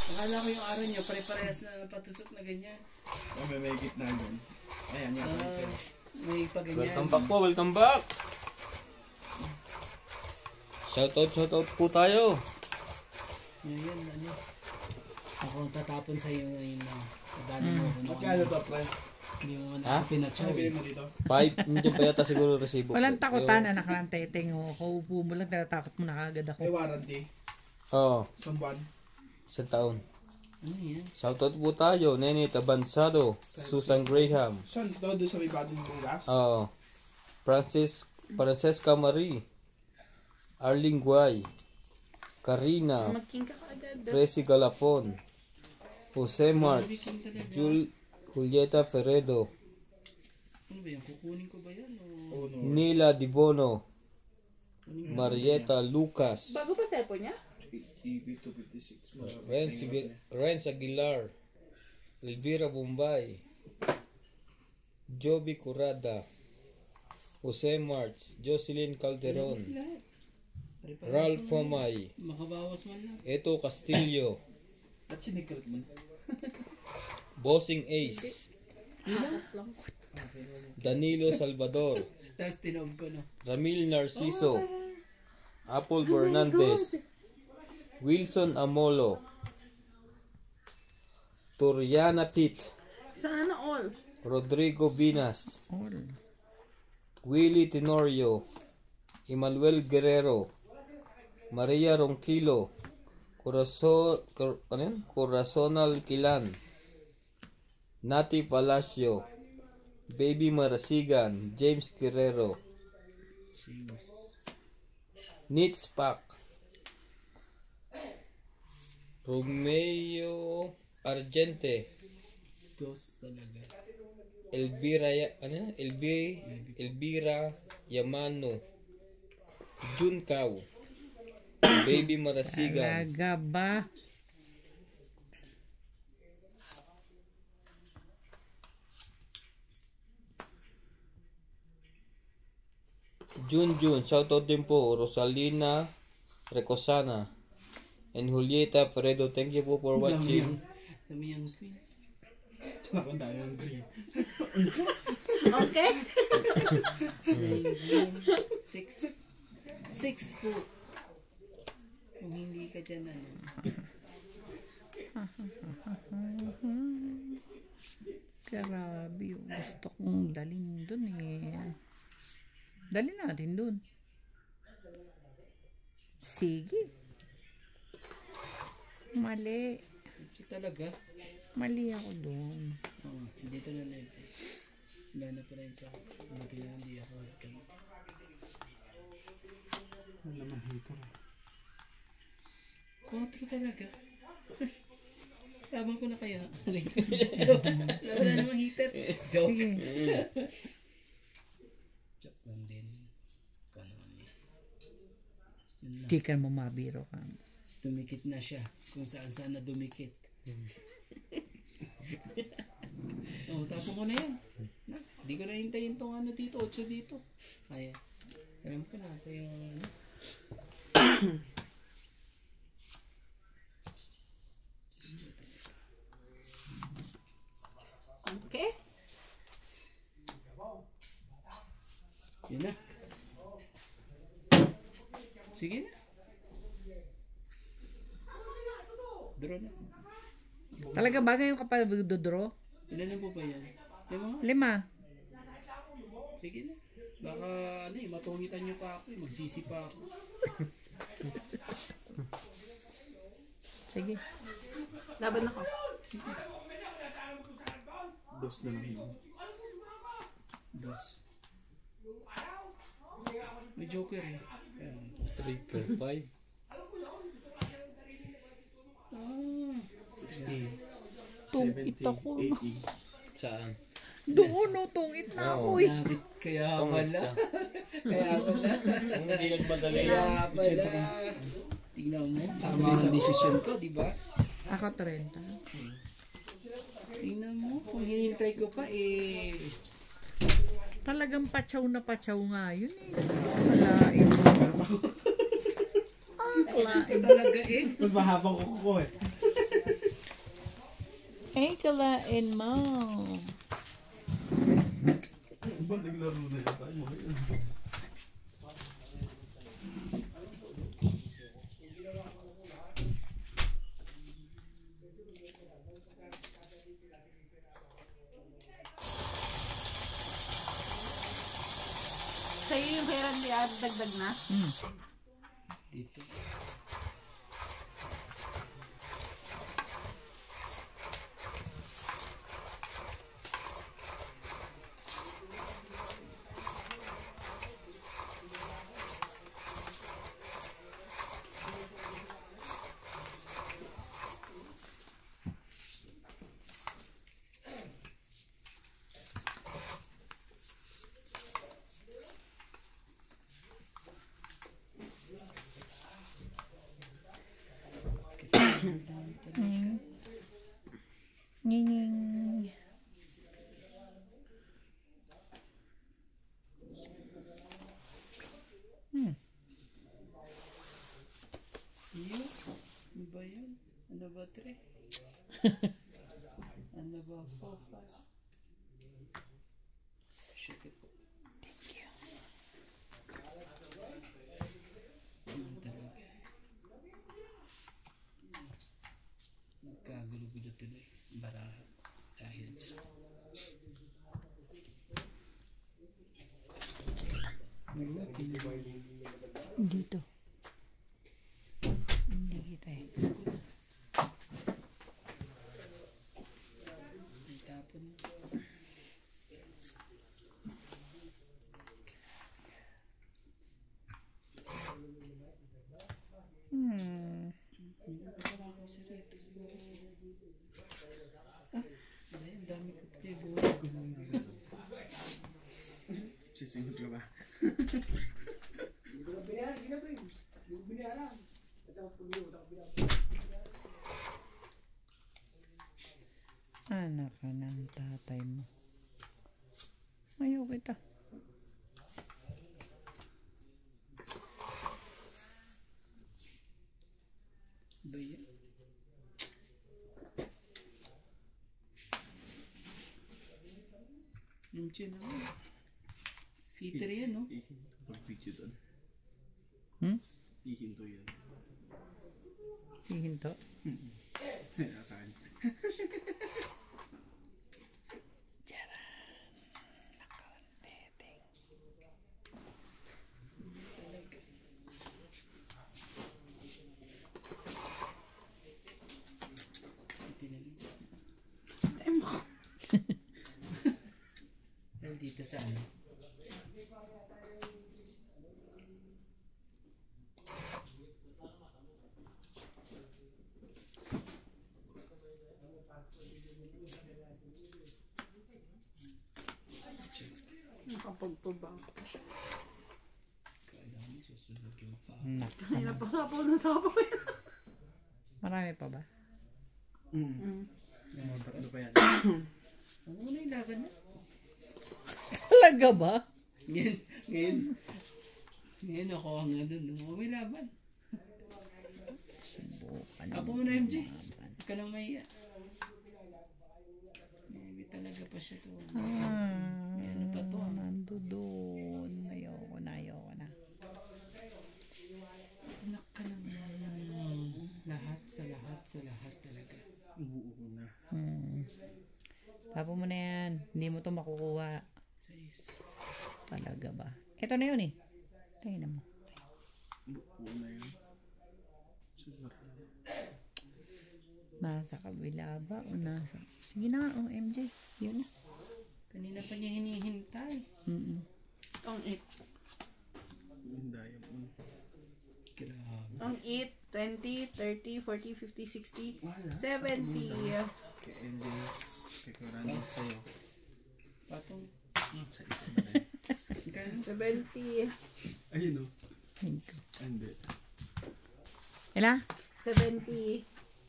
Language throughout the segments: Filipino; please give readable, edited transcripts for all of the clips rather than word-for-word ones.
Akala ko yung araw niyo, pare-parehas na patusok na ganyan. May gitna yun. Ayan, yan. May paganyan. Welcome back po, welcome back! Shoutout po tayo! Yan, ano. Ako ang tatapon sa'yo ngayon na. Kadali mo ako. Magkano to, pre? Hindi mo na pinatsaw. Sabihin mo dito? 5, hindi pa yata siguro resibo. Walang takutan, anak ng teteng. Kaupo mo lang, tinatakot mo na kagad ako. May warranty. Oo. Isang buwan. Isang taon. Ano yan? Shoutout po tayo, Nene Tabansado, Susan Graham. Saan to? Doon sa may badong bulas? Oo. Francesca Marie, Arling Guay, Karina, Fresi Galapon, Jose Marx, Julieta Ferredo, Ano ba yan? Kukunin ko ba yan? O... Nila Dibono, Marieta Lucas, Bago pa sepo niya? TV 256. Renz Aguilar, Elvira Bombay, Joby Curada, Jose Marx, Jocelyn Calderon, Ralph Fomay, Makabawas man lang. Eto Castillo, At sinikret mo. Bossing Ace, Danilo Salvador, Tapos tinog ko, no? Ramil Narciso, Apple Fernandez, Wilson Amolo, Turiana Pitt, Sana all. Rodrigo Binas, All. Willie Tenorio, Emmanuel Guerrero, Maria Ronquilo, Corazonal Kilan, Nati Palacio, Baby Marasigan, James Guerrero, Nitz Pak, Romeo Argente, Dos talaga. Elvira Yamano, Junkau, Baby Marasigan, Talaga ba? Junjun, shoutout din po, Rosalina Recosana, and Julieta Fredo. Thank you po for watching. Dami yung queen. Ako ang dami ng green. Okay. 6 po. Kung hindi ka dyan, ano. Grabe, gusto kong dalhin dun eh. Dali natin dun. Sige. Mali. Talaga? Mali ako dun. Oo, dito na lang. Wala na pa rin sa buti na hindi ako. Wala naman hater. 4 talaga. Laban ko na kaya. Joke. Wala namang heater. Joke. Sige. Joke lang din. Kanon eh. Yun lang. Di ka mo mabiro ka. Dumikit na siya. Kung saan na dumikit. Oh, tapos ko na yan. Hindi ko na hintayin tong ano dito. 8 dito. Kaya. Alam ko na sa yung ano. Okay. Yun na. Sige na. Draw na. Talaga ba ngayon ka pa dodro? Ilan po ba yan? 5? 5. Sige na. Baka ano eh, matungitan nyo pa ako eh. Magsisi pa ako. Sige. Laban ako. Sige. Dos na lang yun. Dos. May joker eh. Ayan. 3 5. Ah. 60. Tungit 70. ako. 80. Saan? Doon o, tungit na ako eh. Nakit kaya pala. Kaya pala. Hindi nagmadali. Kaya pala. Tingnan mo. Tama ang desisyon ko, di ba? Ako 30. Tingnan mo. Kung hinihintay ko pa eh. Talagang patsaw na patsaw nga yun eh. Alain mo. Alain. Talaga eh. Mas mahabang kuko eh. Ay, kalain mo. Ba, naglaro na yata mo ngayon. Sa'yo yung kay Randy at dagdag na? Dito. Nging. Iyo? Ano ba yan? Ano ba 3? Ano ba 4, 5? Shake it po. Thank you. Ano talaga? Nagkagulo-gulo tuloy. Baraha. Dahil dyan. Dito. Hindi kita eh. Ang tapon. Ay, ang dami ko kayo buhay. Sisingot ka ba? Anak ka ng tatay mo. Ayaw kita. Ba yan? Yung chin naman. Fitter yan, no? Ihinto. Pag-video doon. Ihinto yan. Hihinto. Asahan. Dahil dito sa ano? Nakapagpabang. Kailangan mo susunod yung pa. Ay, napasapaw na sapaw yan. Marami pa ba? Mga tatlo pa yan. Ano na yung laban na? Talaga ba? Ngayon ako ang ano, no? May laban. Subukan Apo mo na, MJ. Huwag ka nang mahiya. Maybe talaga pa siya to. May ano pa to. Nando doon. Ayoko na. Anak ka naman. Lahat sa lahat talaga. Ubuo na. Tapo mo na yan. Hindi mo to makukuha. Sais. Talaga ba? Ito na yun eh. Tayo na mo. Ubuo na yun. Siguro. Nasa kabila ba? O nasa... Sige na nga, MJ. Yun na. Kanina pa niya hinihintay. Ang 8. Hindi yun. Grabe. Ang 8, 20, 30, 40, 50, 60, Wala. 70. Kay Endes. Kay Coranis sa'yo. Patong. Sa isa na rin. Kano? 70. Ayun o. Thank you. Hindi. Ela? 70.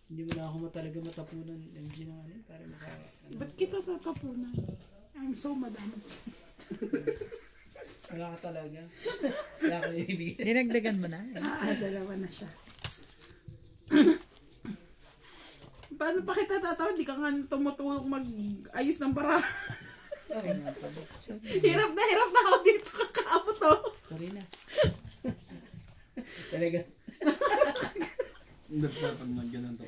Hindi mo na ako talaga matapunan MG na ano para maka... Ba't kita tatapunan? I'm so madam. Wala ka talaga. Wala ka ibigay. Dinagdagan mo na. Dalawa na siya. Paano pa kita tatawag? Di ka nga tumutulong mag-ayos ng bara. Okay nga pala. Hirap na ako dito kakaabot to. Sorry na. Talaga. Hindi pa pag ganun to.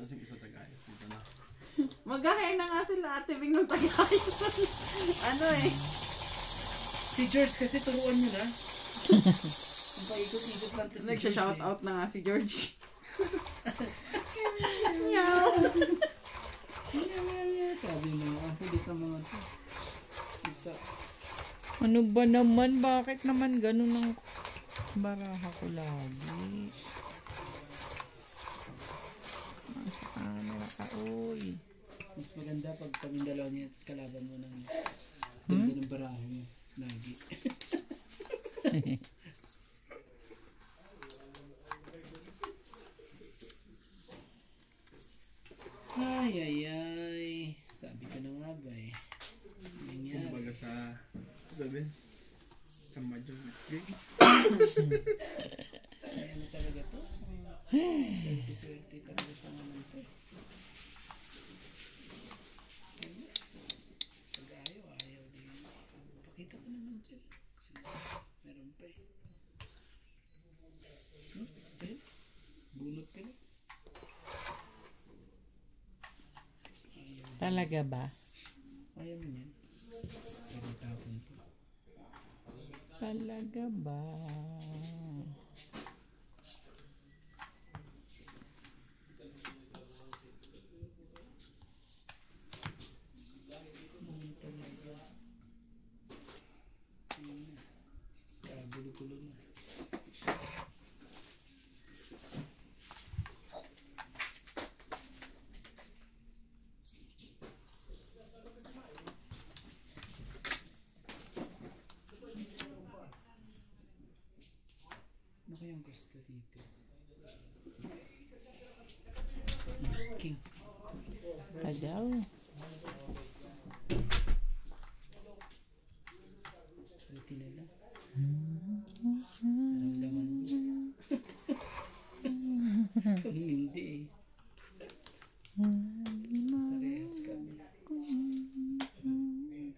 Lasing isa tagayas dito na. Mag-hair na nga sila Ate Bing ng tagayos. Ano eh. Si George kasi turuan nyo na. Ang paikot-ikot lang to si George. Nagsha-shoutout na nga si George. Meow. Sabi mo, ang huli ka mga to. Isa. Ano ba naman? Bakit naman ganun ang baraha ko lagi? Nasa camera ka, uy. Mas maganda pag kaming dalawa niya at kalaban mo ng ganda ng baraha mo. Lagi. Ay. Sabi ko na nga ba eh. Nangyari. Kumbaga sabi, sa Major next game. Ay, ano talaga to? Swerte talaga sa naman to. Pag ayaw din. Pakita ko naman dyan. Meron pa eh. Dyan? Bunot ka na. Talaga ba? Ayaw mo yan. Pero tapon to. Talaga ba? Gulo-gulo na. Ano kayang gusto dito? King. Padaw. Swerte na lang. Naramdaman mo. Kung hindi eh. Parehas kami. Hindi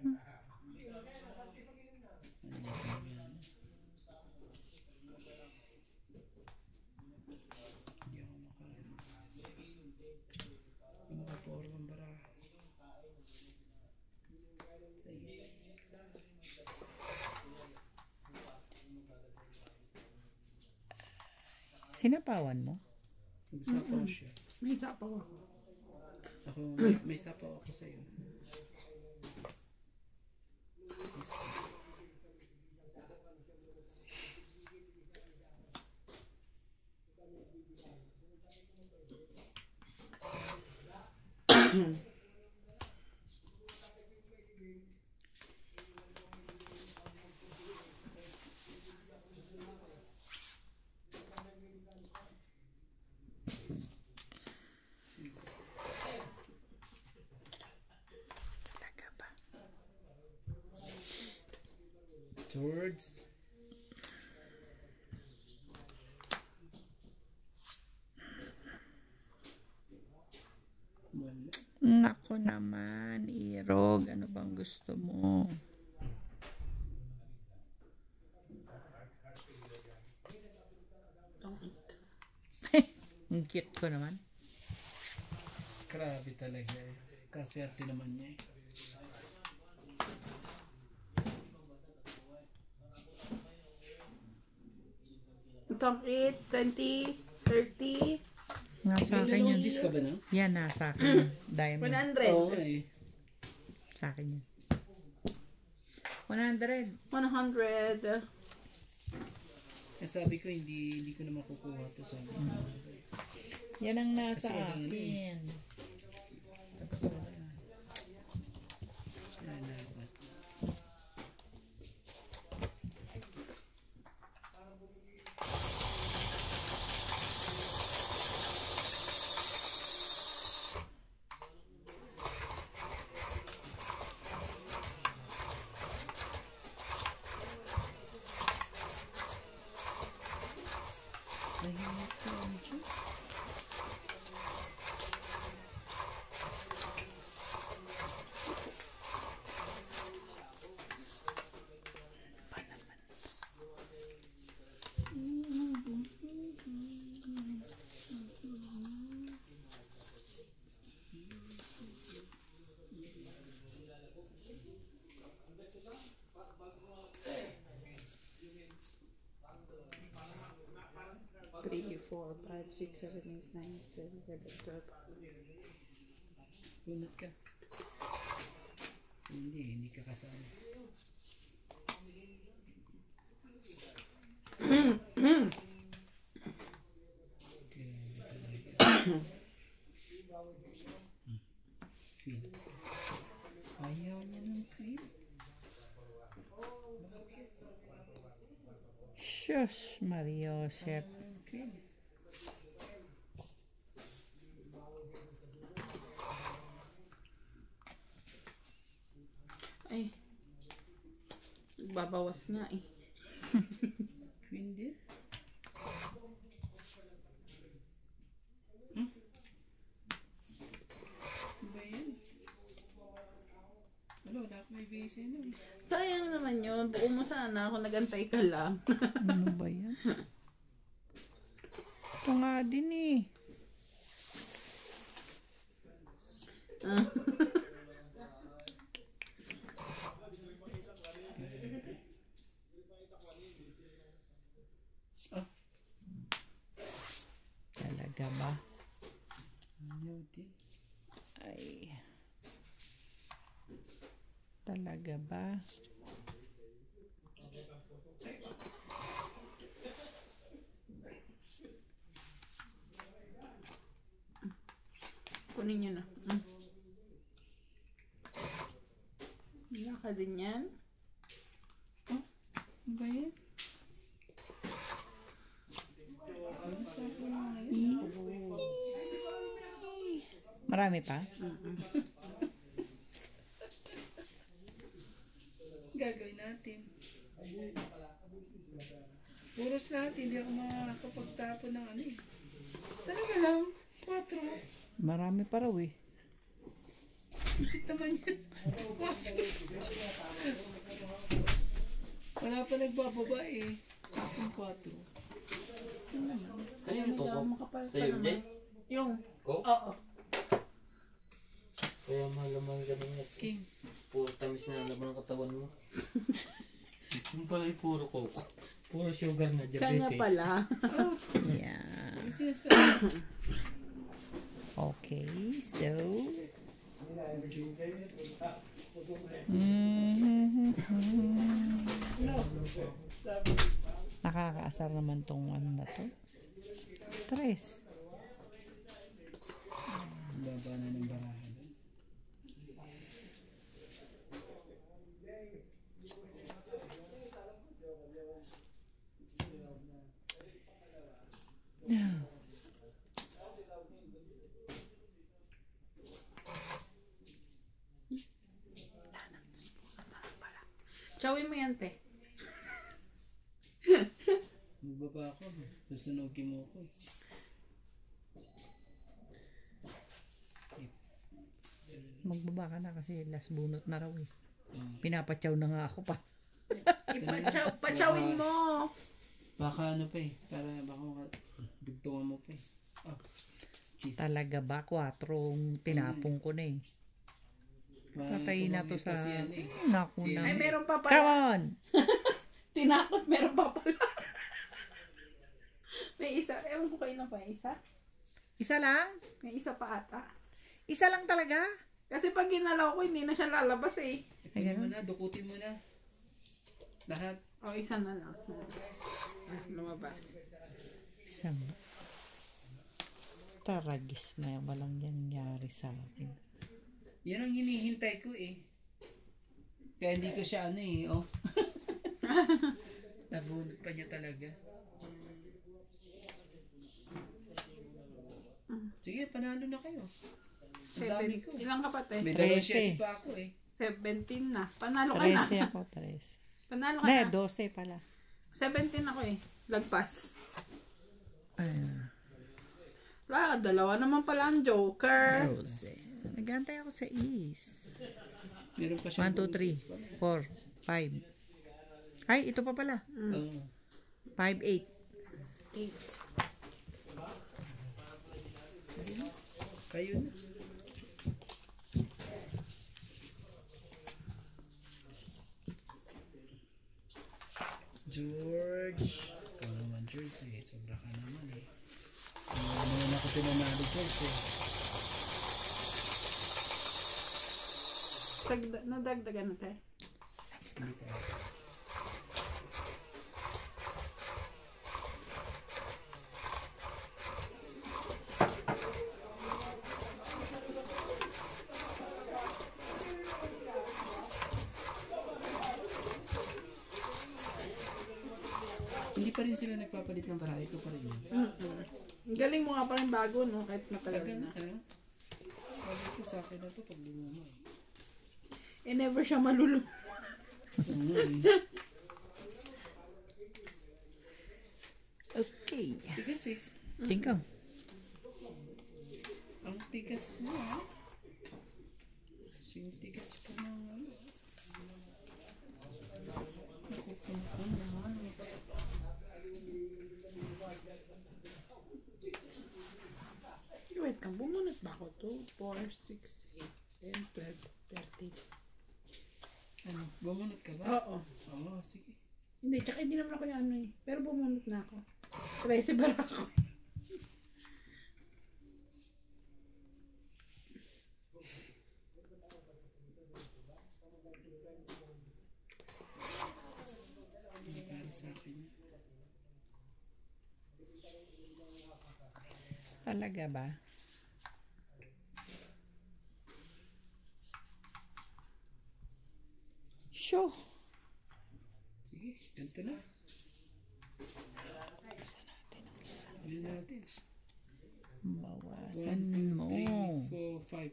ako makaano. Hindi makapoor ng baraha. Sayos. Sinapawan mo? Nagsapaw siya. May sapaw ako. Ako, may sapaw ako sa'yo. Talaga ba? Towards wala. Nako naman, Irog. Ano bang gusto mo? Ang cute ko naman. Grabe talaga eh. Kaswerte naman niya eh. Top 8, 20, 30, Nasa akin yan. Jis ka ba na? Yan, nasa akin. Diamond. 100. Oo eh. Sa akin yan. 100. 100. Eh, sabi ko hindi ko na makukuha to sabi ko. Yan ang nasa Kasi walang ano eh. akin. Yan dapat. Tahimik sa ano siya. 6, 7, 8, 9, 10, 11, 12. Bunot ka. Hindi ka kasama. Queen. Ayaw niya ng queen. Shush, Mariosep. Queen. Ay. Babawas nga eh. Queen din. Ano ba yan? Wala ako may base na. Sayang naman yun. Buo mo sana kung nagantay ka lang. Ano ba yan? Ito nga din eh. Talaga ba? Ayaw din. Ay. Talaga ba? Kunin nyo na. Wala ka din yan. Ano ba yan? Ano sa ako na ngayon? Marami pa? Gagawin natin. Puros natin, hindi ako makakapagtapon ng ano eh. Talaga lang, 4. Marami pa raw eh. Tikit naman yan. Wala pa nagbababa eh. Tapon 4. Kanino to ko? Sa'yo, Jay? Yung. Ko? Oo. Kaya mahal ganun yan. King. Puro tamis na naman ang katawan mo. Yung pala yung puro coke. Puro sugar na diabetes. Kanya pala. Yeah. Ang sinasabi. Okay, so... Nakakaasar naman tong ano na to. 3. Baba na ng barahan. No. Chawin mo yan, te. Magbaba ako. Susunogin mo ako. Magbaba ka na kasi last bunot na raw eh. Pinapatyaw na nga ako pa. Pachawin mo. Baka ano pa eh. Para baka dugtungan mo pa eh. Oh. Cheese. Talaga ba? 4 tinapong ko na eh. Patay na to sa... Naku na. Ay, meron pa Come pala. on! Tinakot, meron pa pala. May isa. Ewan ko kayo lang pa. Isa? Isa lang? May isa pa ata. Isa lang talaga? Kasi pag ginalaw ko, hindi na siya lalabas eh. Tingnan mo na. Dukutin mo na. Lahat. O, isa na lang. Lumabas. Isang... Taragis na walang nangyari sa akin. Yan ang hinihintay ko eh. Kaya hindi ko siya ano eh. Oh. Nabunod pa niya talaga. Sige, panalo na kayo. Ang dami ko. Ilang kapatid? May 13. 17 pa ako eh. 17 na. Panalo ka na. 13 ako, 13. Panalo ka Ne, na. 12 pala. 17 ako eh. Lagpas. Ayun. Wala, dalawa naman pala ang Joker. 12. Nag-aantay ako sa East. Meron pa siya. 1, 2, 3, 4, 5. Ay, ito pa pala. Oo. 5, 8. 8. Kayo na. George. Ikaw naman George eh. Sobra ka naman eh. Nadagdagan na tayo. Hindi pa rin sila nagpapalit ng barahe ko pa rin. Ang galing mo nga pa rin bago, no? Kahit matagal Tagal na. na. Sabi ko sa akin na to pag lumuma. Never siya malulong. Okay. Tigas eh. Singkang. Ang tigas mo ah. Kasing tigas ka ng ano. Nakukumpun naman. Wait kang, bumunot ba ako? 2, 4, 6, 8, 10, 12, 13. Ano? Bumunot ka ba? Oo. Oo, sige. Hindi, tsaka hindi naman ako yung ano eh. Pero bumunot na ako. 13 bara ako. Hindi para sa akin. Talaga ba? Sure. Sige, ganito na. Isa natin ang isa. Ano natin? Bawasan 1, 2, mo. 3, 4,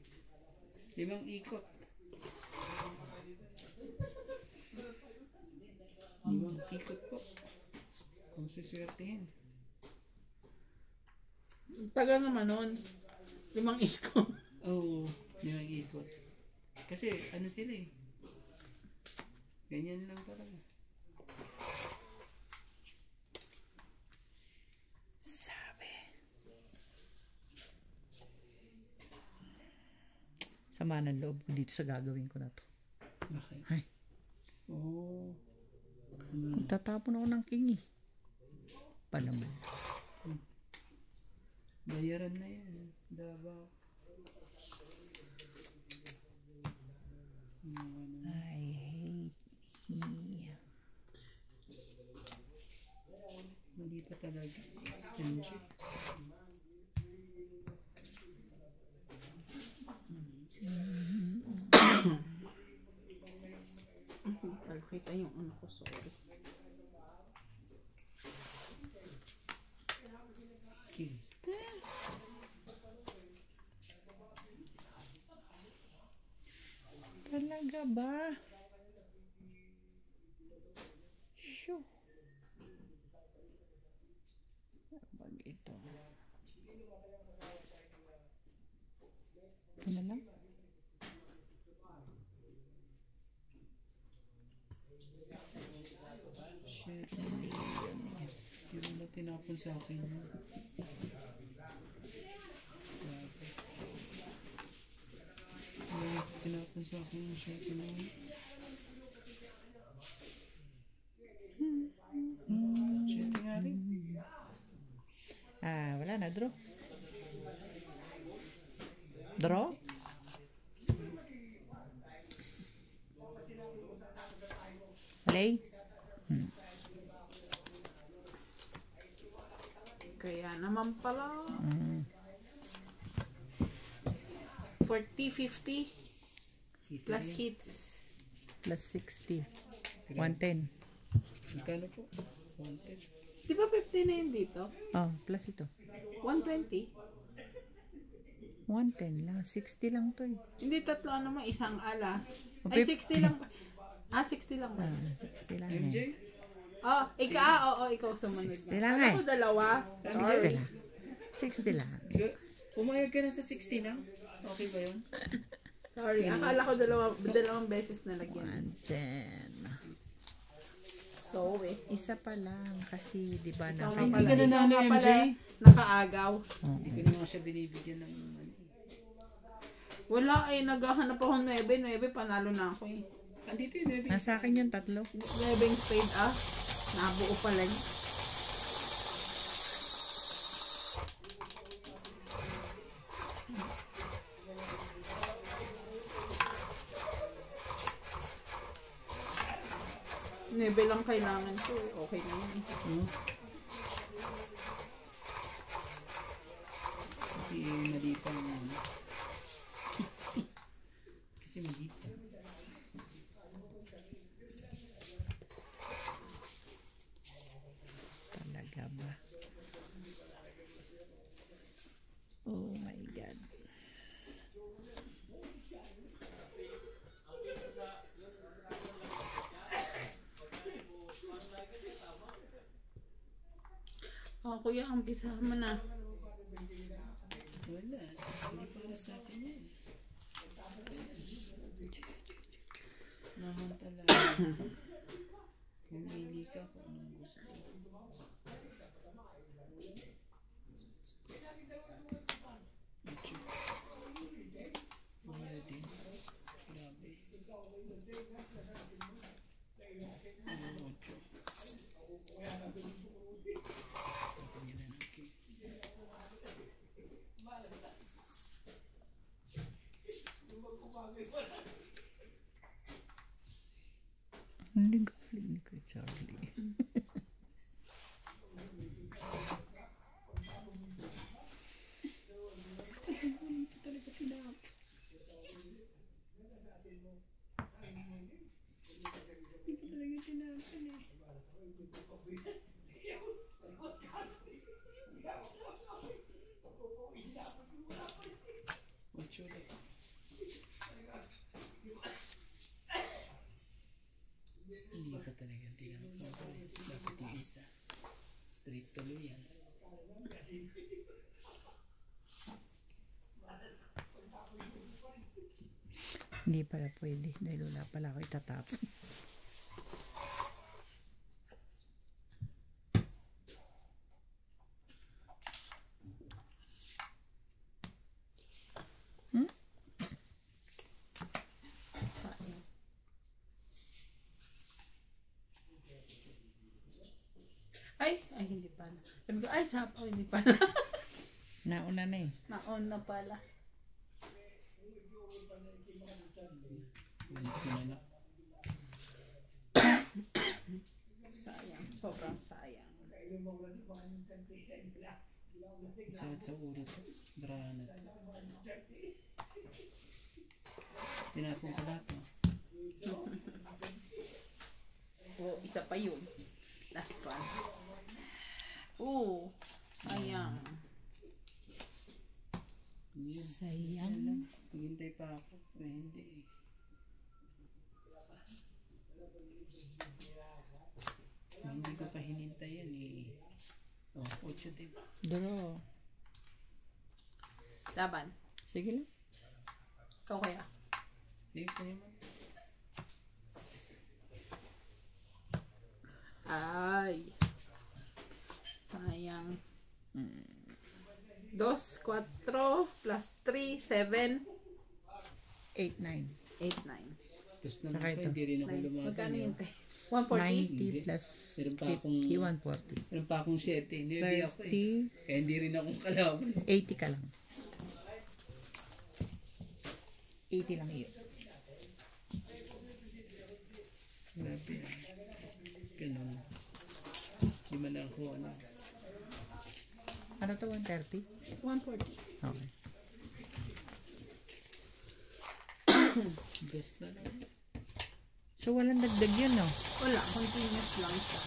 5. 5 ikot. 5 ikot po. Kung siswertihin. Tagal naman nun. 5 ikot. Oo, 5 ikot. Kasi ano sila eh. Ganyan lang talaga. Sabi. Sama ng loob ko dito sa gagawin ko na to. Bakit? Ay. Oo. Tatapon ako ng kingi. Pa naman. Bayaran na yan. Davao. I hate you. Mali pa talaga. MJ. Kita yung ano ko, sorry. King. Talaga ba? Sure. Pag ito. Ito na lang. Shit. Hindi mo na tinapon sa akin. Grabe. Tinapon sa akin yung shirt na yun. Shit nga rin. Wala na, draw. Draw? Play? Kaya naman pala. 40, 50 plus hits. Plus 60. 110. Magkano po? 110. Di ba 50 na yun dito? Oh, plus ito. 120? 110 lang. 60 lang to eh. Hindi, tatlo naman, isang alas. Okay. Ay, 60 lang. 60 lang ba? 60 lang MJ? eh. Ikaw sumunod 60 lang Alam eh. ko dalawa. 60 lang. 60 lang. Pumayag ka na sa 60 lang? Okay ba yun? Sorry, akala ko dalawang beses na lagyan. 110. Sorry. Isa pa lang kasi di ba na Ikaw kay nga pala, Hindi ka na ikaw nanalo, nga pala MJ? nakaagaw. Hindi ko na nga siya binibigyan ng ano. Wala naghahanap ako 9, panalo na ako eh. Andito yun, Debbie. Nasa akin yung tatlo. 9 spade nabuo pa lang. 9 lang kailangan ko eh. Okay na yun. Hmm? Kasi mali pa yung ano. Kasi mali pa. Talaga ba? Oh my God. Oh, kuya, umpisa mo na. Wala. Hindi para sa akin yan. Naman talaga. Pumili ka kung anong gusto. Macho. Ayaw din. Grabe. Ayaw macho. Tapos niya na natin. Hindi galing ni Kuya Charlie. Macho ulit. Hindi pa talaga tinapon. Dapat yung isa. Straight tuloy yan. Hindi pala pwede dahil wala pala ako itatapon. Ay, hindi pala. Sabi ko, ay, sapaw, hindi pala. Nauna na eh. Naon na pala. Sayang. Sobrang sayang. Sakit sa ulo to. Brahanat. Tinapon ko lahat. Oh, isa pa yun. Last one. Oh, sayang. Sayang. Hintay pa ako. Eh, hindi eh. Hindi ko pa hinintay yan eh. Oh, 8 din. Draw. Laban. Sige lang. Ikaw kaya. Hindi ko naman. Ay. Sayang. 2, 4, plus 3, 7, 8, 9. 8, 9. Tapos naman Saka pa, ito. hindi rin ako lumaban. Magkano eh. yun, te? 140? 90 plus Meron pa akong- 50, 140. Meron pa akong 7. Hindi ako eh. 30, Kaya hindi rin akong kalaban. 80 ka lang. 80 lang iyo. Grabe yan. Ganun. Hindi man lang ako ano. Ano to, 130? 140. Okay. Just na lang. So, walang dagdag yun, no? Wala, continuous lang siya.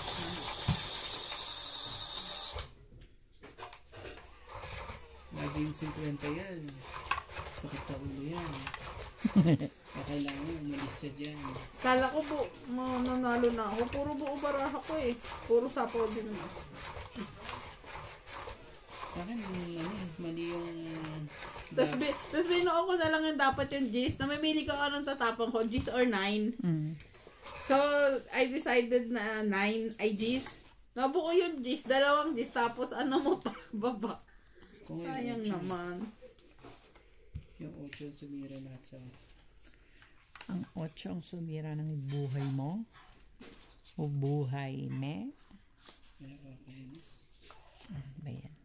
Laging 50 yan. Sakit sa ulo yan. Kaya kailangan mo, umalis siya dyan. Kala ko po, mananalo na ako. Puro buo baraha ko eh. Puro sapaw din na. Sa akin, mali yung... Tapos binuo ko na lang yung dapat yung G's. Namimili ko anong tatapang ko, G's or 9. Mm. So, I decided na 9 ay G's. Nabuo yung G's, 2 G's, tapos ano mo pa, baba. Kung Sayang naman. Yung 8 sumira lahat sa... Ang 8 ang sumira ng buhay mo? O buhay me? Nakakainis. Ba yan?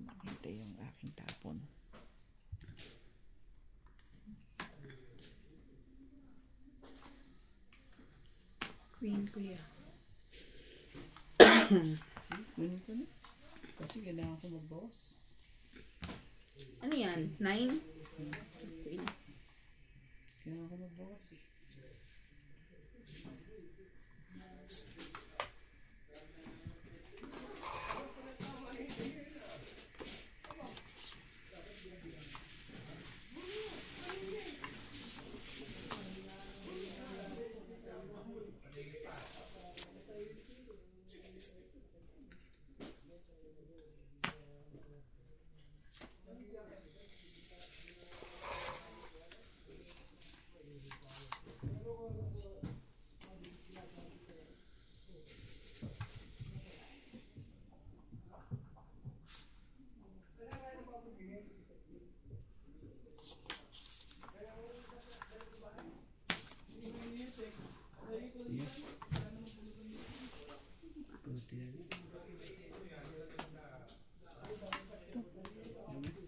Makita yung aking tapon. yan, kuya. Kunin ko na. Kasi kailangan ko mag-boss. Ano yan? 9? Kailangan ko mag-boss eh.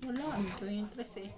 Wala, ito yung interest eh.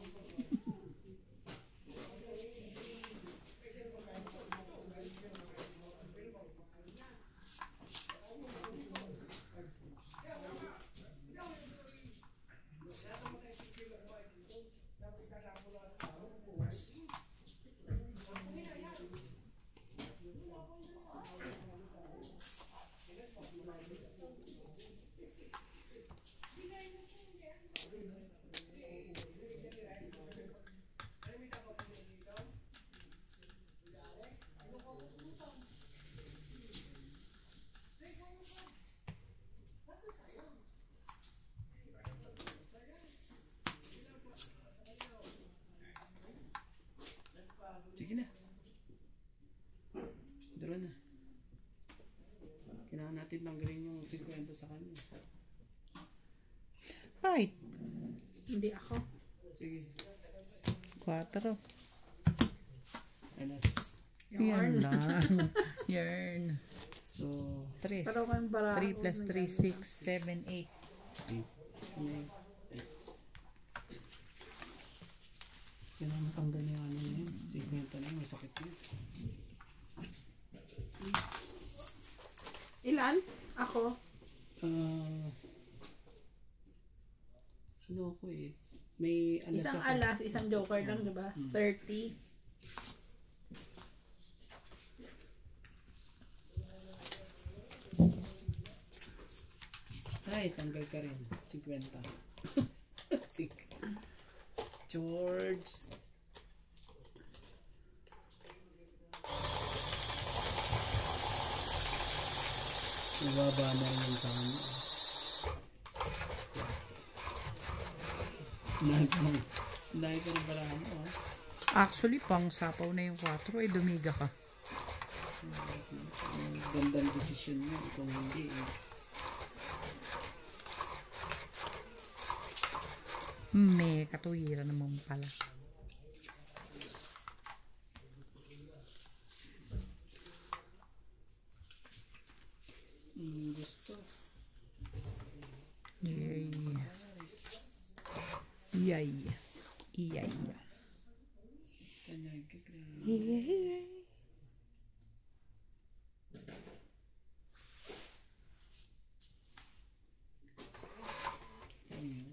Sige na. Draw na. Kailangan natin tanggalin yung 50 sa kanya. Ay, Hindi ako. Sige. 4. Alas. Yung Yan Arn. lang. Yarn. So, 3. Pero kung bara 3 plus 3, 6, 7, 8. 8. Kailangan matanggal yung ano na yun. 50 na yun. Masakit yun. Ilan? Ako? Ano ako eh. May alas Isang ako. alas, isang joker lang, di ba? 30. Ay, tanggal ka rin. 50. George. Nababa na rin yung kanya. Dahil ka rin pala ano ah. Actually, pang sapaw na yung 4. Eh, dumiga ka. Gandang desisyon mo kung hindi eh. May katuwiran naman pala. Gusto. Yay. Yay. Yay. Talaga, grabe. Yay. Ayun.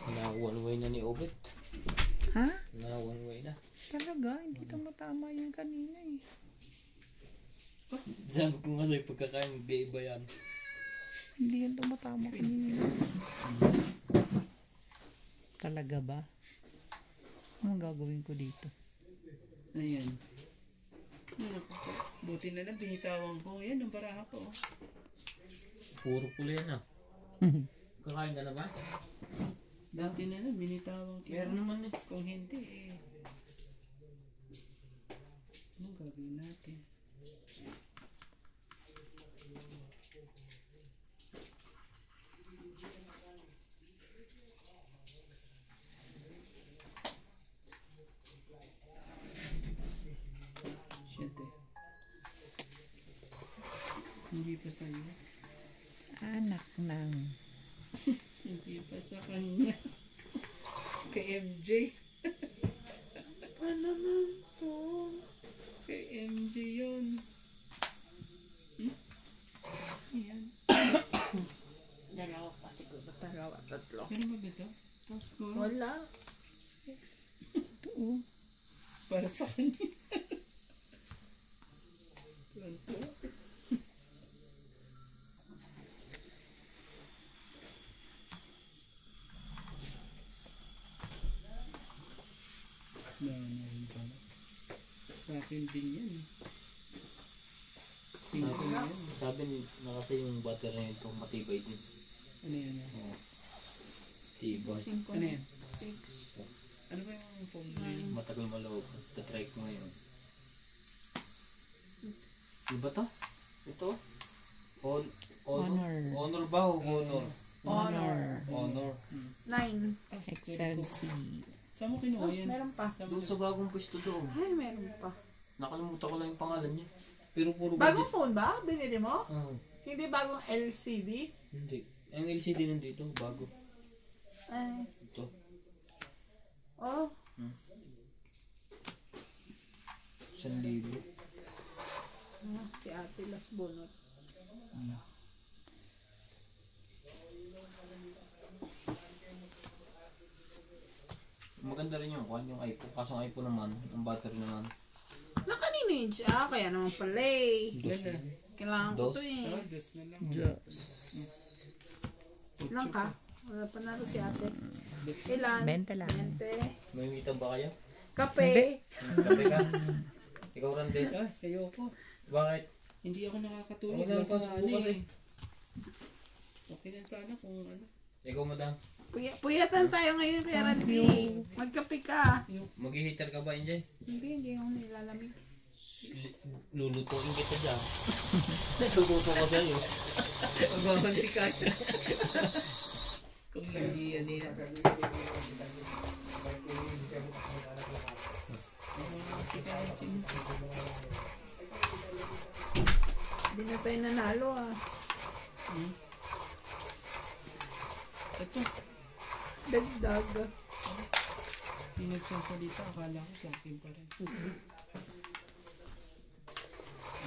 Na one way na ni Obet. Ha? Na one way na. Talaga, hindi tumatama yung kanina eh. Sabi ko nga sa'yo, pagkakain, iba yan. Hindi yan tumatama kanina. Talaga ba? Anong gagawin ko dito? Ayan. Ano po? Buti na lang, binitawan ko. Yan, ang baraha ko. Oh. Puro pula yan ah. Kakain ka na ba? Buti na lang, binitawan ko. Meron naman eh. Kung hindi, eh. Anong gagawin natin? Shit eh. Hindi pa sa'yo. Anak ng... Hindi pa sa kanya. Kay MJ. Ano naman po? Kay MJ yun. Ayan. Dalawa pa siguro. Dalawa, tatlo. Meron ba ba ito? Wala. Ito oh. Para sa kanya. Planto. Rin pala. Sa akin din yan. Singko na yan. Sabi ni, na kasi yung battery na ito, matibay din. Ano yan? Tibay. Ano yan? Ano ba yung phone na yun? Matagal malawag. Tatry ko ngayon. Ano ba to? Ito? Honor. Honor ba o honor? Honor. Honor. 9. Excelsi. Saan mo kinuha yan? Meron pa. Doon sa bagong pwesto doon. Ay, meron pa. Nakalimutan ko lang yung pangalan niya. Pero puro Bagong phone ba? Binili mo? Ah, Hindi bagong LCD? hindi. Ang LCD nandito, bago. Ay. Ito. Oh. 1,000. Si Ate Las Bonot. Maganda rin yung iPhone. Kaso ang iPhone naman, ang battery naman. Nakanino yun siya? Kaya naman pala eh. Yan na. Kailangan ko to eh. Oh, Diyos na lang. Ilan ka? Wala pa naro si ate. Ilan? 20 lang. 20. May umitan ba kayo? Kape. Kape ka? Ikaw rin din. Ay, ayoko. Bakit? Hindi ako nakakatulog. Okay lang Basta pa, ano bukas eh. eh. Okay lang sana kung ano. Ikaw madam. Puyatan tayo ngayon kaya Randy. Magkape ka. Mag-heater ka ba, Injay? Hindi ako nilalamig. Lulutuin kita dyan. Luluto ko sa'yo. Magbabanti ka. Kung nag-iyan niya. Hindi na tayo nanalo ah. Ito. Dagdag. Yung nagsasalita, akala ko sa akin pa rin.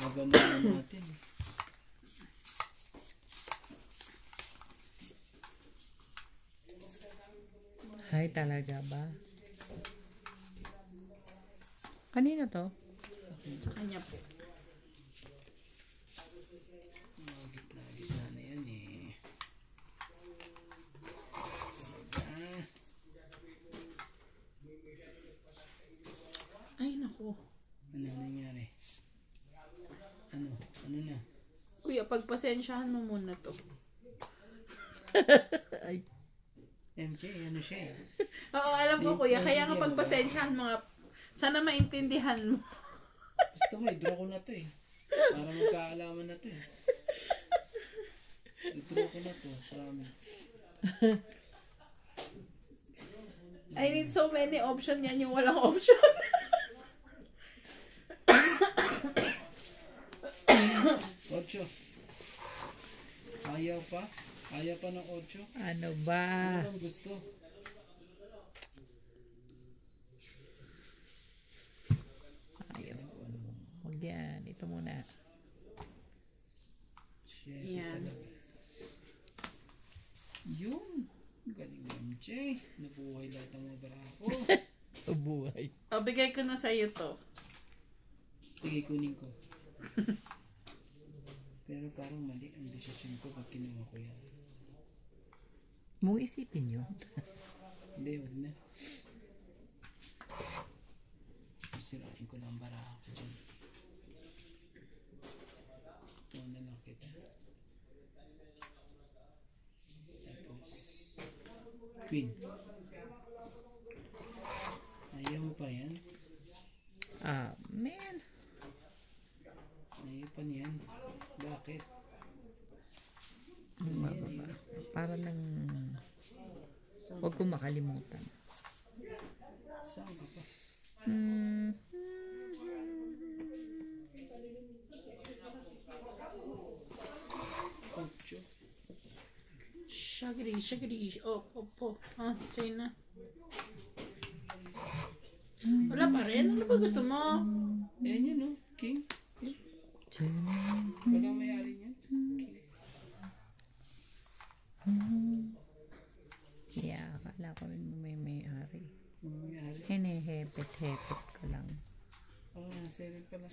Maganda natin. Ay, talaga ba? Kanina to? Kanya po. Gitna na yan eh. Ay naku. Ano nangyari? Ano? Ano na? Kuya, pagpasensyahan mo muna to. Ay, MJ, ano siya eh? Oo, alam ko kuya. Kaya nga pagpasensyahan mo nga. Sana maintindihan mo. Gusto mo, i-draw ko na to eh. Para magkaalaman na to eh. I-draw ko na to, promise. I need so many option yan yung walang option. Ocho. Ayaw pa? Ayaw pa ng 8? ano ba? Ano bang gusto? Ayaw. Huwag yan. Ito muna. Shit, Yan. Yun. Galing naman, Che. Nabuhay lahat ng mga barako. Buhay. O, bigay ko na sa'yo to. Sige, kunin ko. Pero parang mali ang desisyon ko pag kinuha ko yan. Mong isipin yun. Hindi, wag na. Sirain ko lang barako dyan. Ito na lang kita. Tapos, Queen. Ayaw mo pa yan? Man. Ayaw pa niyan. Bakit? Para lang huwag ko makalimutan. Saan ka pa? Ocho. Shagri. Oh. Ah, China. Wala pa rin. Ano ba gusto mo? Ayan yun, no? King. Walang mayari niyan. Yeah, akala ko rin may-ari. Mayari. Hinehepet-hepet ko lang. Oh, serin pala.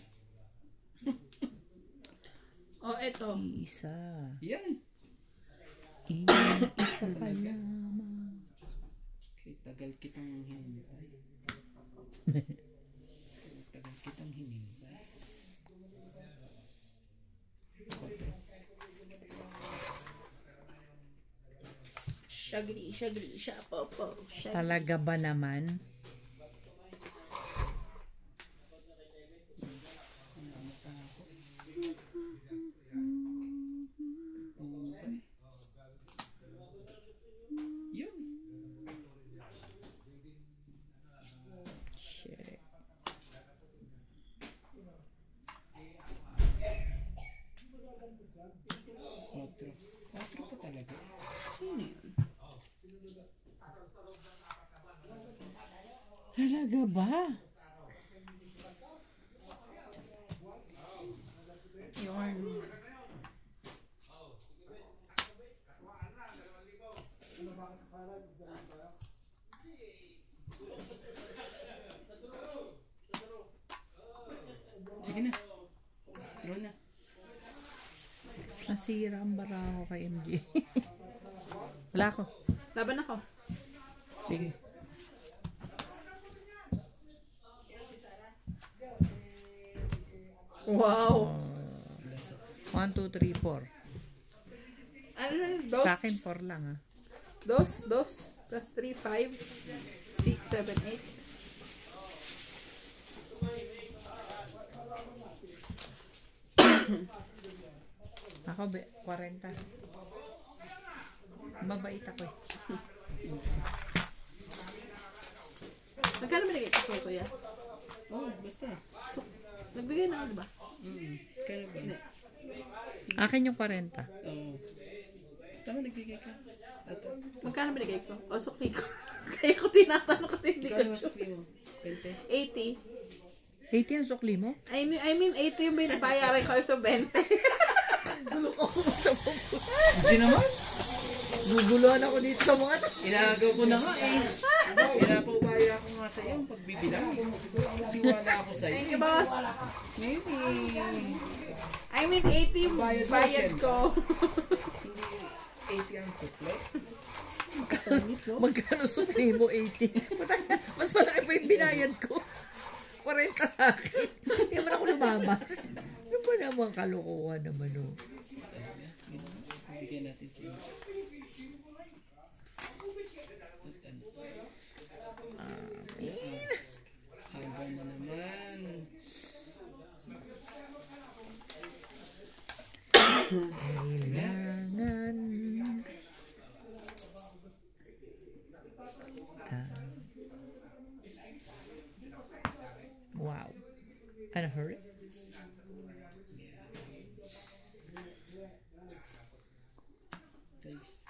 Oh, eto. Isa. Yan. Isa pa lamang. Okay, tagal kitang hinintay. Tagal kitang hinintay. Shagri. Shapopo. Talaga ba naman? Yun. Shit. Otro. Otro pa talaga. Sino yun? Talaga ba? Yarn. Sige na. Draw na. Nasira ang baraho kay MJ. Wala ko. Laban ako. Sige. Wow. 1, 2, 3, 4. Ano na yun? Dos? Sa akin 4 lang ah. Dos. Plus 3, 5. 6, 7, 8. Ako 40. Mabait ako eh. Magkano binigay ko sa kuya? Oh, basta. So, nagbigay na ako, diba? Kaya ba? Akin yung 40. Oo. Tama, nagbigay ka. Ato. Magkano binigay ko? O, sukli ko. Kaya ko tinatanong kasi hindi ko Kaya sure. masukli mo? 20? 80. 80 ang sukli mo? I mean 80 yung binabayaran ko sa 20. Hindi naman. Guguluhan ako dito sa mga to. Inagaw ko na nga eh. Pinapaubaya ko nga sa iyo ang pagbibilang. Tiwala ako sa Thank iyo. you, boss. Maybe. I mean 80 yung bayad ko. Hindi 80 ang supply. Magkano sukli mo? 80. Mas malaki pa yung binayad ko. 40 sa akin. Hindi naman ako lumama. Ano ba naman kalokohan naman o? Sige na. Bigyan natin siya. Hanggang na naman. Kailangan wow. Ano, hurry? Guys.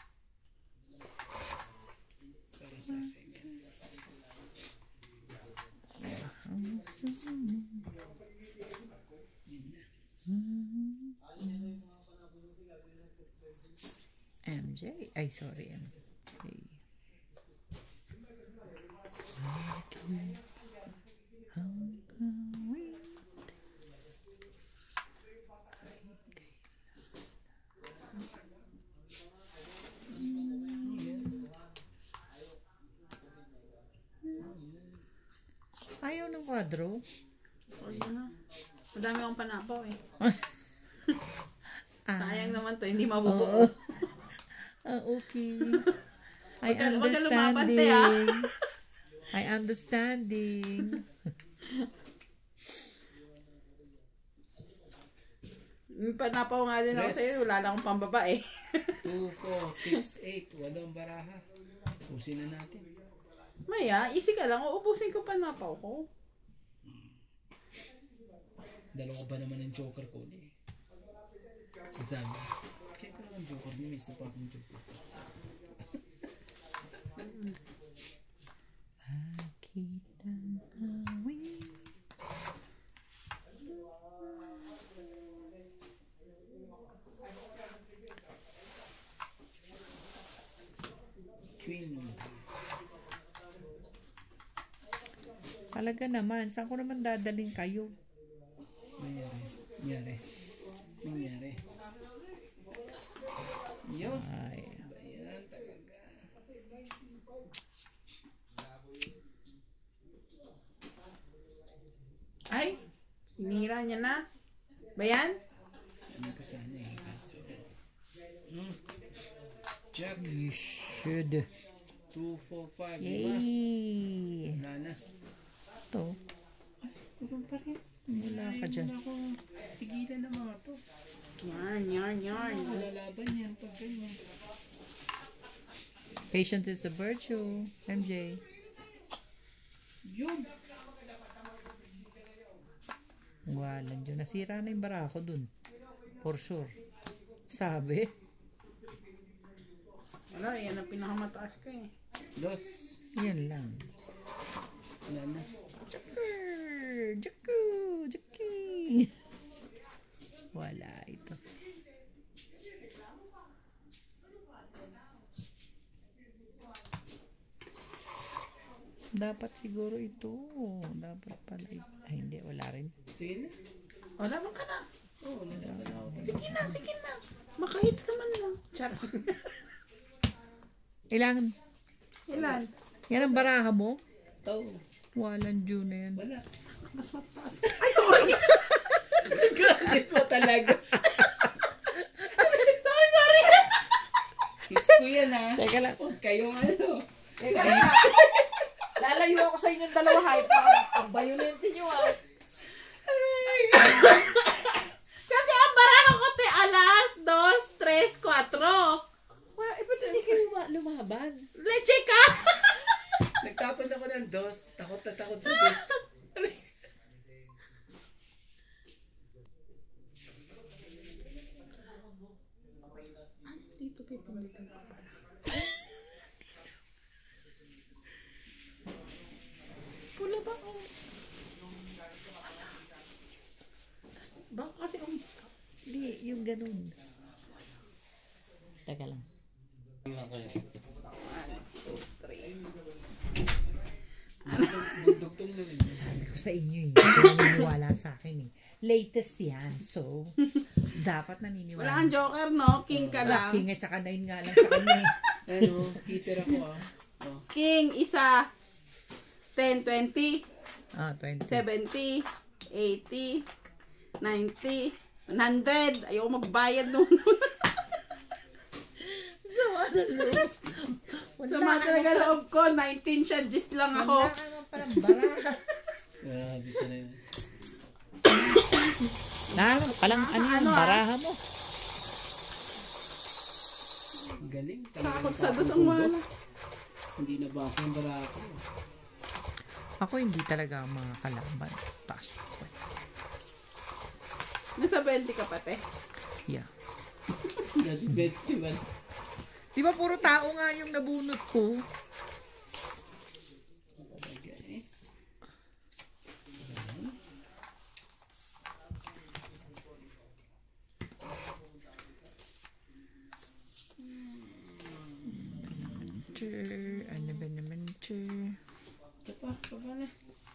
Para sa akin yan. MJ. MJ. Ay, sorry. MJ. Ayaw ng kwadro. O, yun na. Madami akong panapaw eh. Sayang naman to, hindi mabubuo. Okay. I Wag ka lumabante, understanding. I understanding. Yung panapaw nga din ako Yes. sa'yo, wala lang akong pambabae. 2, 4, 6, 8. Walang baraha. Pusin na natin. Maya, easy ka lang, uubusin ko panapaw ko. Dalawa ba naman ang joker ko ulit? Exam. Kaya ko lang ang joker niya. May isa pa akong joker. Pakitang awit. Queen. Talaga naman, saan ko naman dadaling kayo? Nangyari. Yun. Ay. Ayan talaga. Ay, sinira niya na. Ba yan? Ano ko sana eh. Kaso. Jack. You should. 2, 4, 5. Yay! Wala na. Ito. Ibang pa rin. Wala ka dyan. Wala akong tigilan ng mga to. Yarn. Lalaban yan pag ganyan. Patience is a virtue. MJ. Yun. Walang dyan. Nasira na yung barako dun. For sure. Sabi. Wala, yan ang pinakamataas ko eh. 2. Yan lang. Wala na. Jackie. Wala ito. Dapat siguro ito. Dapat pala ito. Ay, hindi. Wala rin. Sige na. O, laban ka na. Oo, lalaban na ako. Sige na. Makahits ka man lang. Charot. Ilan? Ilan? Yan ang baraha mo? Ito. Walang June na yan. Wala. Mas mataas. Gagit mo talaga. Sorry. Hits ko yan ha. Teka lang. Huwag kayong ano. Teka lang. Lalayo ako sa inyong dalawa. Hype pa. Ang violente nyo ah. Kasi ang baraha ko te alas, 2, 3, 4. Ba't hindi kayo lumaban? Leche ka! Nagtapon ako ng 2. Takot na takot sa 2. Dito pipilitan ko pala. Pula ba? Baka kasi umista. Hindi, yung ganun. Teka lang. Dugtong na rin. Sabi ko sa inyo eh. Hindi naniniwala sa akin eh. Latest yan. So, dapat naniniwala. Wala kang joker, no? King ka lang. King at saka 9 nga lang sa kanya eh. Ano, heater ako ah. Oh. King, isa. 10, 20, Ah, 20. 70, 80, 90, 100. Ayoko magbayad nun. So, ano loob? Sa mga talaga loob ko, 19 siya, just lang ako. Wala ka naman palang baraha. Grabe ka na yun. Naman palang ano yung baraha mo? Galing. Takot sa dos ang wala. Hindi nabasa ang bara ako. Ako hindi talaga ang mga kalaban. Pasok ko. Nasa 20 ka pati. Yeah. That's bet, diba? Di ba puro tao nga yung nabunot ko? Talaga eh. Ano ba naman ito? Ito pa na.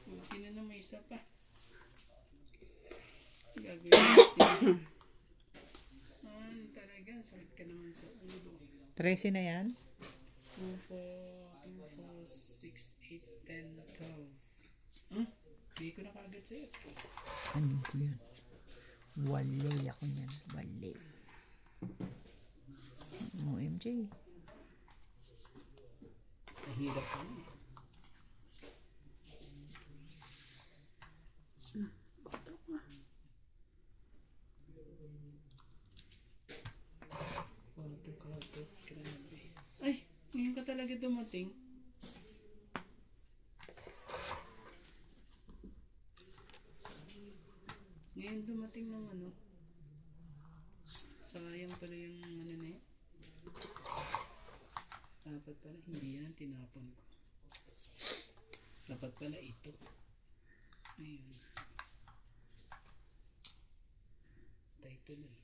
Kunti na may isa pa. Gagawin natin. Talaga, sakit ka naman sa ulo. 13 na yan? 2, 4, 6, 8, 10, 12. Hindi ko na kaagad sa'yo. Ano ko yun? Wale ako niyan. Wale. OMG. Mahirap ka na. Ay, ngayon ka talaga dumating. Ngayon dumating ng ano. Sayang pala yung ano na yun. Dapat pala, hindi yan ang tinapon ko. Dapat pala ito. Ayun. Title eh.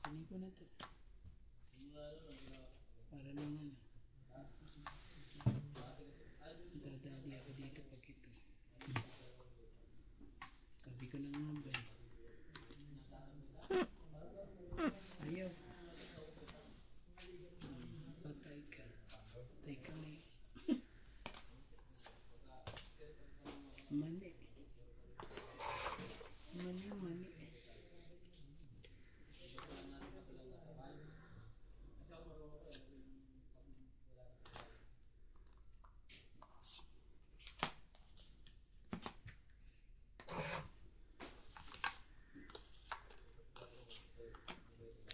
Kunin ko na to. Para naman. Dadali ako dito pag ito. Sabi ko na nga ba eh. Ayaw. Patay ka. Patay ka na eh. Mani. Mani.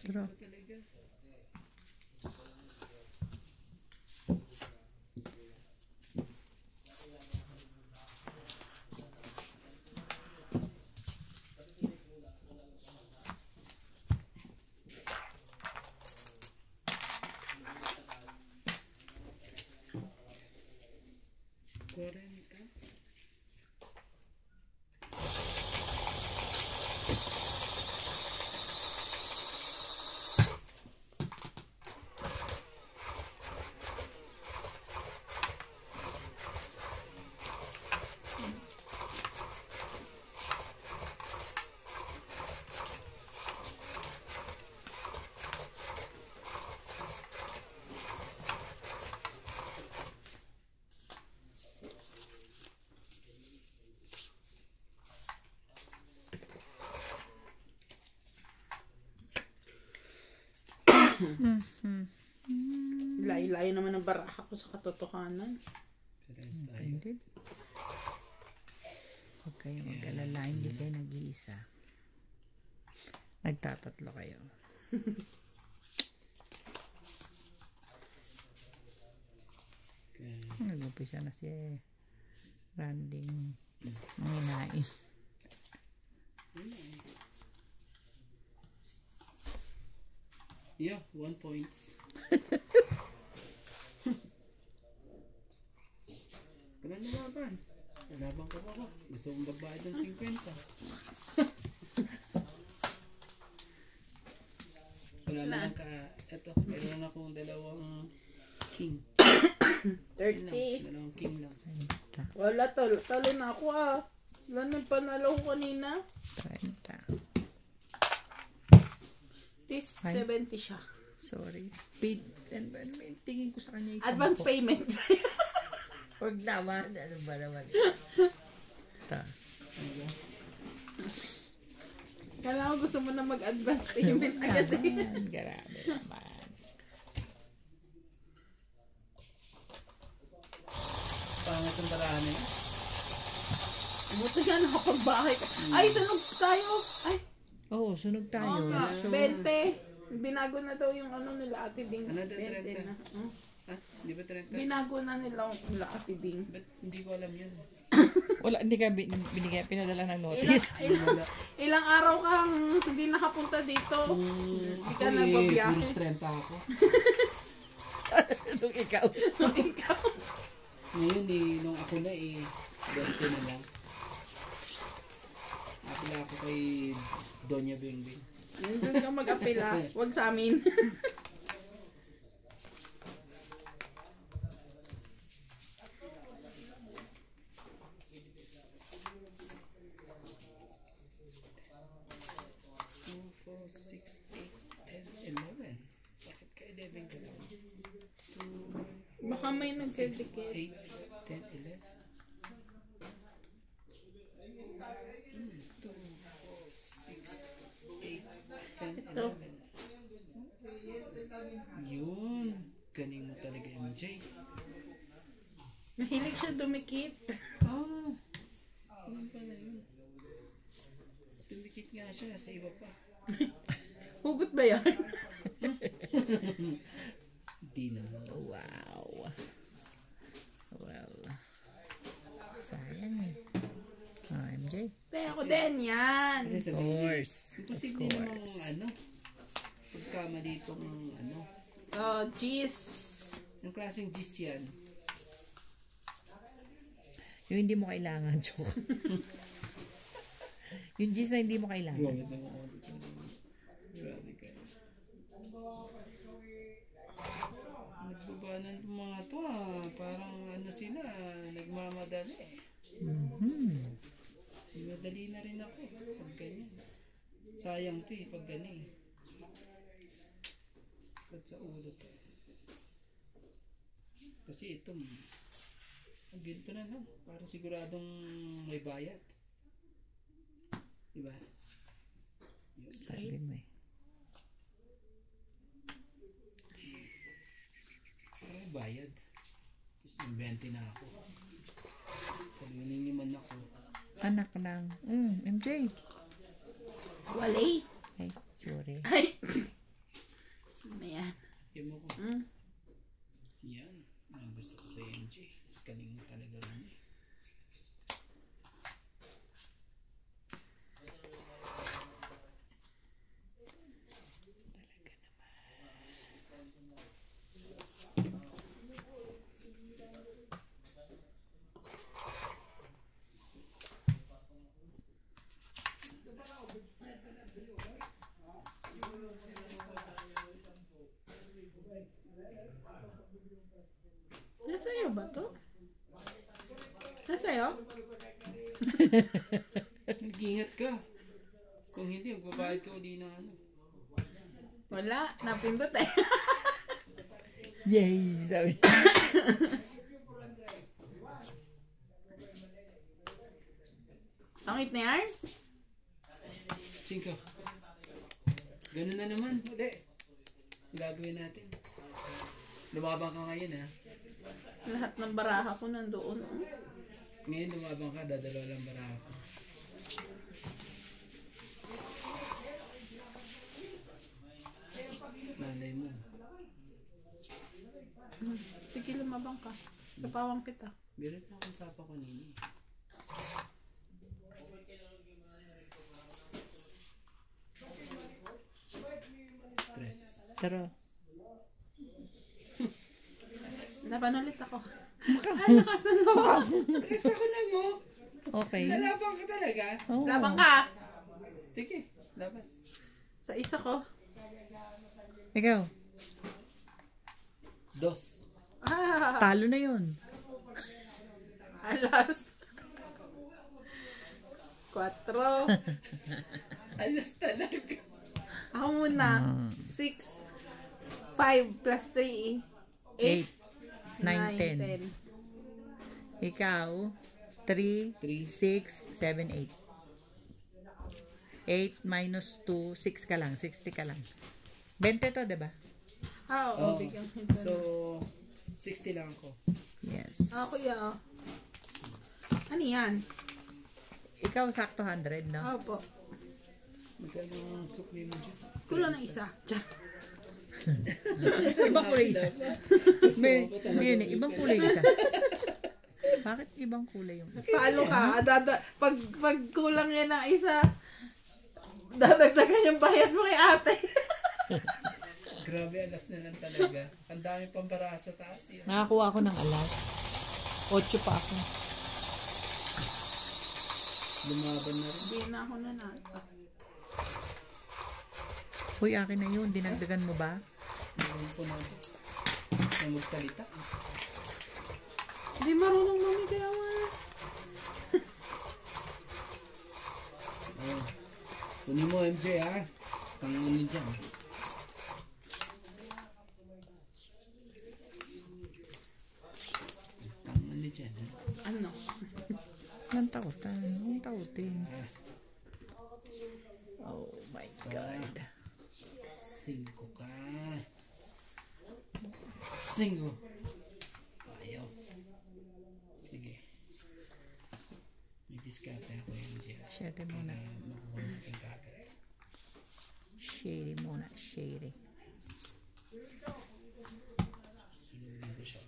Draw. Talaga. Layo-layo naman ang baraha ko sa katotohanan. Parehas tayo. Hindi. Huwag kayo mag-alala. Hindi kayo nag-iisa. Nagtatatlo kayo. Nag-upisa na si Randy. Manginain. Yeah, 1 points. Kailan lumaban? Nalaban ko ba? Gusto kong babayad ng 50. Wala naman ka. Eto, meron akong dalawang king. 30. Dalawang king lang. Wala, talo na ako ah. Wala nang panalo ko kanina. 30. Tis 70 siya. Sorry. Tingin ko sa kanya isang Advance payment. Huwag naman. Ano ba naman? Kala ko gusto mo na mag-advance payment agad eh. Grabe naman. Pangit ang barahan na yun. Buto yan, nakapagbahay ka. Ay, sunog tayo. Ay, Oo, sunog tayo. oo nga. So, 20. Binago na daw yung ano nila Ate Ding. Ano, 20 30? na. Ha? Di ba 30? Binago na nila Ate Ding. Ba't hindi ko alam yun? wala, hindi ka binigay, pinadala ng notice. Ilang araw kang hindi nakapunta dito. Hindi ka nagbabiyahe. Puros 30 ako. Nung ikaw. Ikaw. Ngayon nung ako na 20 na lang. Apila ako kay Doña Bingbing. Doon ka mag-apila. Huwag sa amin. 7 ka lang. Baka may 6, nagdedicate. 8, 10, 11. 2, 4, 6, 8, 10, 11. Yun. Galing mo talaga, MJ. Mahilig siya dumikit. Yun pala yun. Tumikit nga siya sa iba pa. Hugot ba yan? Di na. Wow. Well, sayang eh. MJ. Ako din yan. Kasi Of sabihin, course. imposible namang pagkamali itong Oh, jeez. yung klaseng gis yan. Yung hindi mo kailangan, joke. Yung gis na hindi mo kailangan. Grabe ka. Nagbabanan itong mga to parang sila, nagmamadali Madali na rin ako pag ganyan. Sayang to pag ganyan Sakit sa ulo to. Kasi ito, ganito na lang. Para siguradong may bayad. Diba? Yun. Sabi mo eh. May bayad. Tapos nag-20 na ako. Salunin naman ako. Anak lang. MJ. Wali. Ay, sorry. Ay. Ano yan? Yan mo ko. Yan. Gusto ko sa MJ. Galing mo talaga rin Nasa'yo ba to? Nasa'yo? Nag-ingat ka. Kung hindi, magbabayad ka uli ng Wala. Napindot eh. Yay! Sabi. Tangit na yan? 5. Ganun na naman. Uli. Gagawin natin. Lumabang ka ngayon Lahat ng baraha ko nandoon. Ngayon lumabang ka, dadalawa lang baraha ko. Nanay mo. Sige, lumabang ka. Kapawang kita. Meron na akong sapa kanina. Tres. Pero, Laban ulit ako. Tres ako na mo. okay. Nalabang ka talaga. Oo. Labang ka. Sige, laban. Sa isa ko. Ikaw, 2. talo na yun. Alas. 4. Alas talaga. Ako muna. 6. 5 plus 3. 8, 9, 9, 10. Ikaw, 3, 6, 7, 8. 8 minus 2, 6 ka lang. 60 ka lang. 20 to, diba? Oo, Oh, bigyan ko so, 60 lang ako. Yes. Ako ya. Ano yan? Ikaw, sakto 100, no? Opo. Magkano ang sukli mo dyan? Kulang na isa. Tiyan. Ibang kulay isa. May, hindi yun eh, ibang kulay isa. Bakit ibang kulay yung isa? Palo ka. Pag kulang yan ng isa, dadagdagan yung bayad mo kay ate. Grabe, alas na lang talaga. Ang dami pang baraha sa taas yun. Nakakuha ako ng alas. 8 pa ako. Lumaban na rin. Hindi na ako nanata. Uy, akin na yun. Dinagdagan mo ba? Meron po na magsalita. Hindi marunong lumigawan. Oh. Kunin mo, MJ, ha? Kang ano dyan. dyan. Ha? Ano? Ang tautan. Ang tautin. Oh my God. 5 ka. 5. Ayaw. Sige. May diskarte ako yan dyan. Shady muna. Makuha natin kagad. Shady muna. Shady. Sunugin ko siya.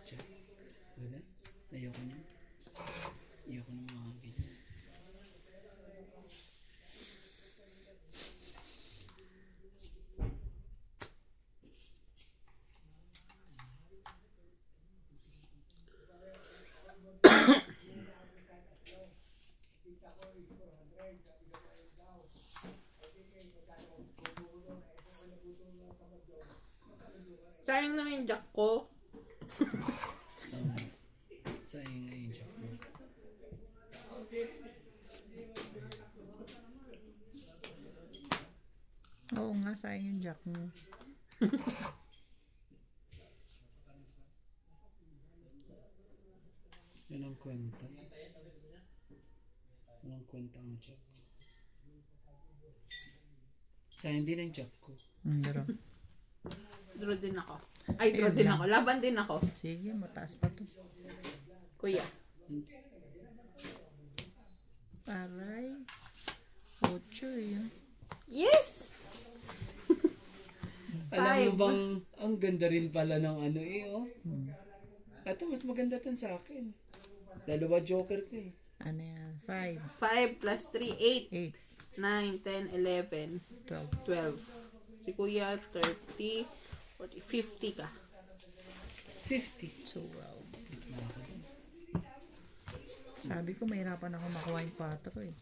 Check. Wala? Ayoko niya. Ayoko ng mga ganyan. Sayang naman yung jack ko. Sayang nga yung joke mo. Oo nga, sayang yung jack mo. Yan ang kwenta. Walang kwenta ang joke. Sayang din ang joke ko. Pero, Draw din ako. Ay, draw din ako. Laban din ako. sige, mataas pa to. Kuya. Aray. 8 yun. Yes! Alam mo 5. bang, ang ganda rin pala ng ano oh. Ito, mas maganda tan sa akin. 2 joker ko eh. Ano yan? 5, 5 plus 3, 8. 8, 9, 10, 11, 12. 12. Si Kuya, 30, 40, 50 ka. 50. 12. Sabi ko, mahirapan ako makuha yung 4 eh.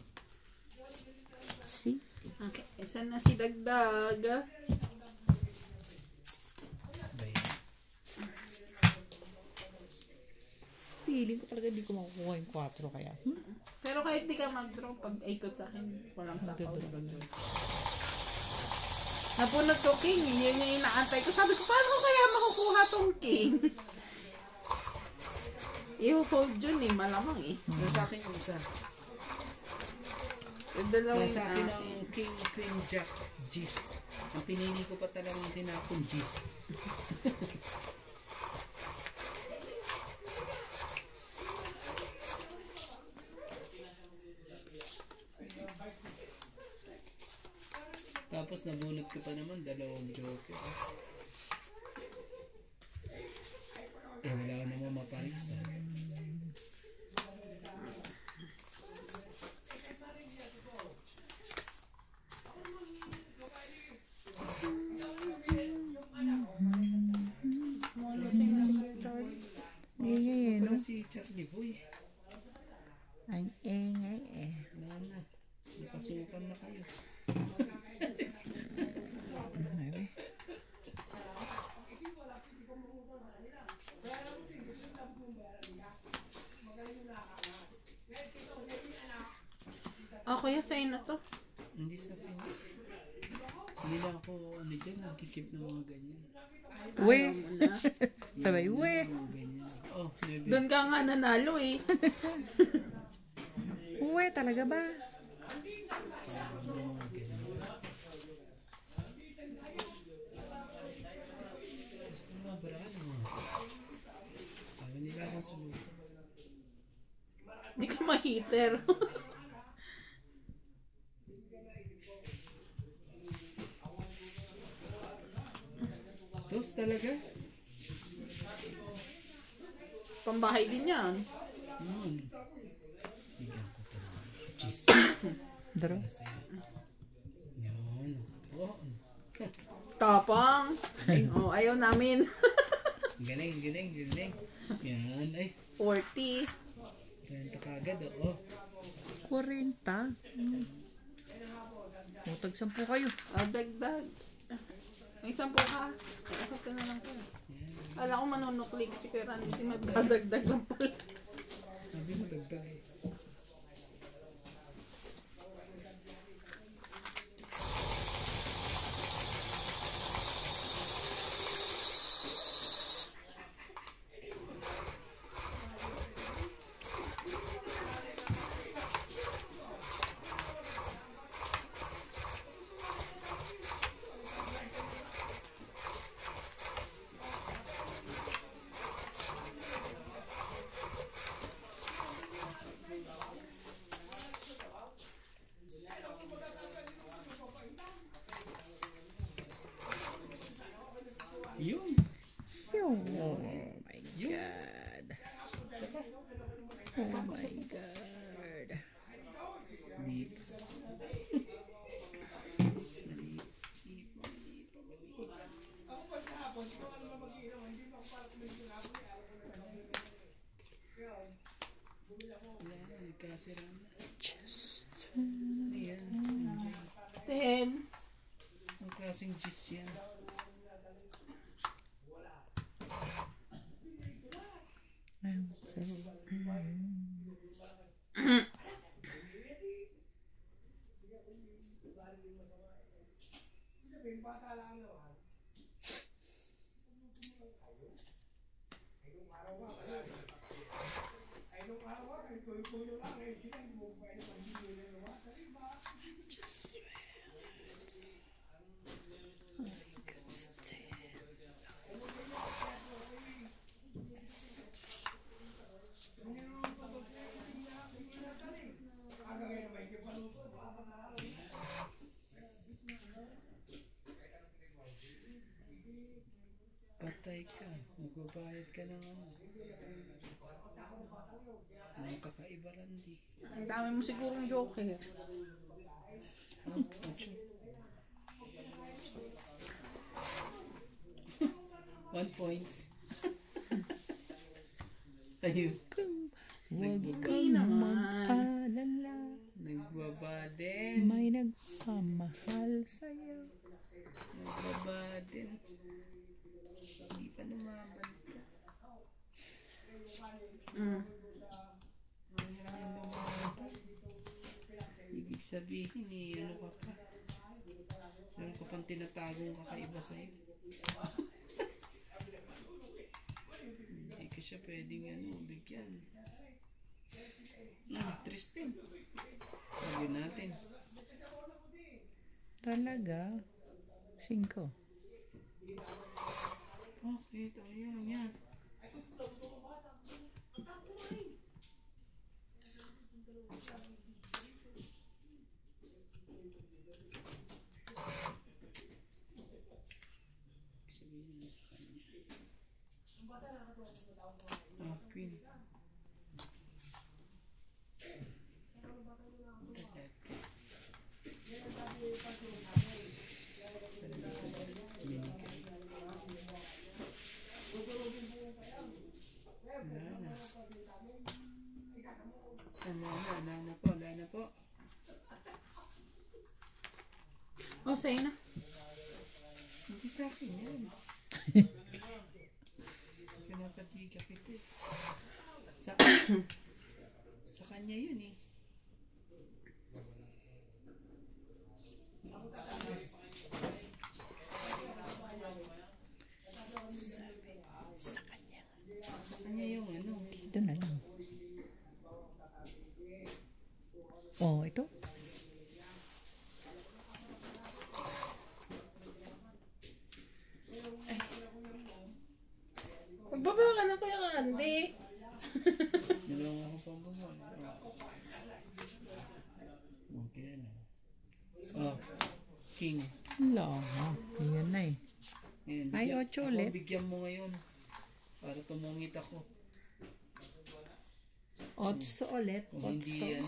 See? Okay, isa na si Dagdag. Feeling ko talaga hindi ko makukuha yung 4 kaya. Pero kahit di ka mag-draw, pag ikot sa akin, walang sakaw. Napunod ko king, yun yung inaantay ko. Sabi ko, paano ko kaya makukuha tong king? I-hold yun eh, malamang eh. Nasa akin yung isa. Yung dalawang Nasa akin akin. ang King, Queen, Jack, G's. Ang pinili ko pa talagang tinapon G's. Tapos nabunot ko pa naman 2 joker. Eh wala ka naman mapariksa. Ingay no? Wala si Charlie Boy. Ang ingay eh. Nana, napasukan na kayo. Maybe. Kuya, sa'yo na to. Hindi sa akin. Hindi na ako ano dyan, nagkikip ng mga ganyan. We! Ayaw mo na. Sabay, we! Mga ganyan. Oh, maybe. Doon ka nga nanalo eh. We talaga ba? Mga ganyan. Kasi mga barado mo. Ayaw nila akong sulukan. Di ka ma-heater. Dos talaga? Pambahay din yan. Bigyan ko ito ng cheese. Draw. Yan. Oh, Tapang. Oh, ayaw namin. galing, galing, galing. Yan, ay. 40. Ganito kagad, oo. 40. Utag 10 kayo. Dagdag. May 10 ka. Dapat ka na lang ko. Kala ko manunuklik si Kuya Randy. Hindi magdadagdag lang pala. Sabi mo dagdag eh. Ayan. 10. Ang klaseng gis yan. I'm so... Patay ka. Magbabayad ka ng ano. Mga kakaiba randi. Ang dami mo sigurong joke eh. Ah, 8. 1 point. Ayun. Huwag Hindi kang naman. mag-alala. Nagbaba din. May nagmamahal sa'yo. Nagbaba din. Hindi pa lumabanta. Ibig sabihin ano ka pa. Meron ka pang tinatagong kakaiba sa'yo. Hindi ka siya pwedeng bigyan. Tristan. Sabi natin. Talaga? 5. Okay, ito. Ayan. Sabihin mo sa kanya. Queen. Dadag. Binigay. Wala na po. Oh, sa'yo na. Hindi sa akin yan. Pinapatiga kita eh. Sa kanya yun eh. Sa kanya. Sa kanya yung Dito na lang. Oh, ito? Pagbaba ka na Kuya Andy. Dalawang ako pang bumol. Okay na. King. Wala. Yan na eh. Ngayon, Ay, 8 ulit. Bigyan mo ngayon. Para tumungit ako. 8 ulit. Kung hindi 8.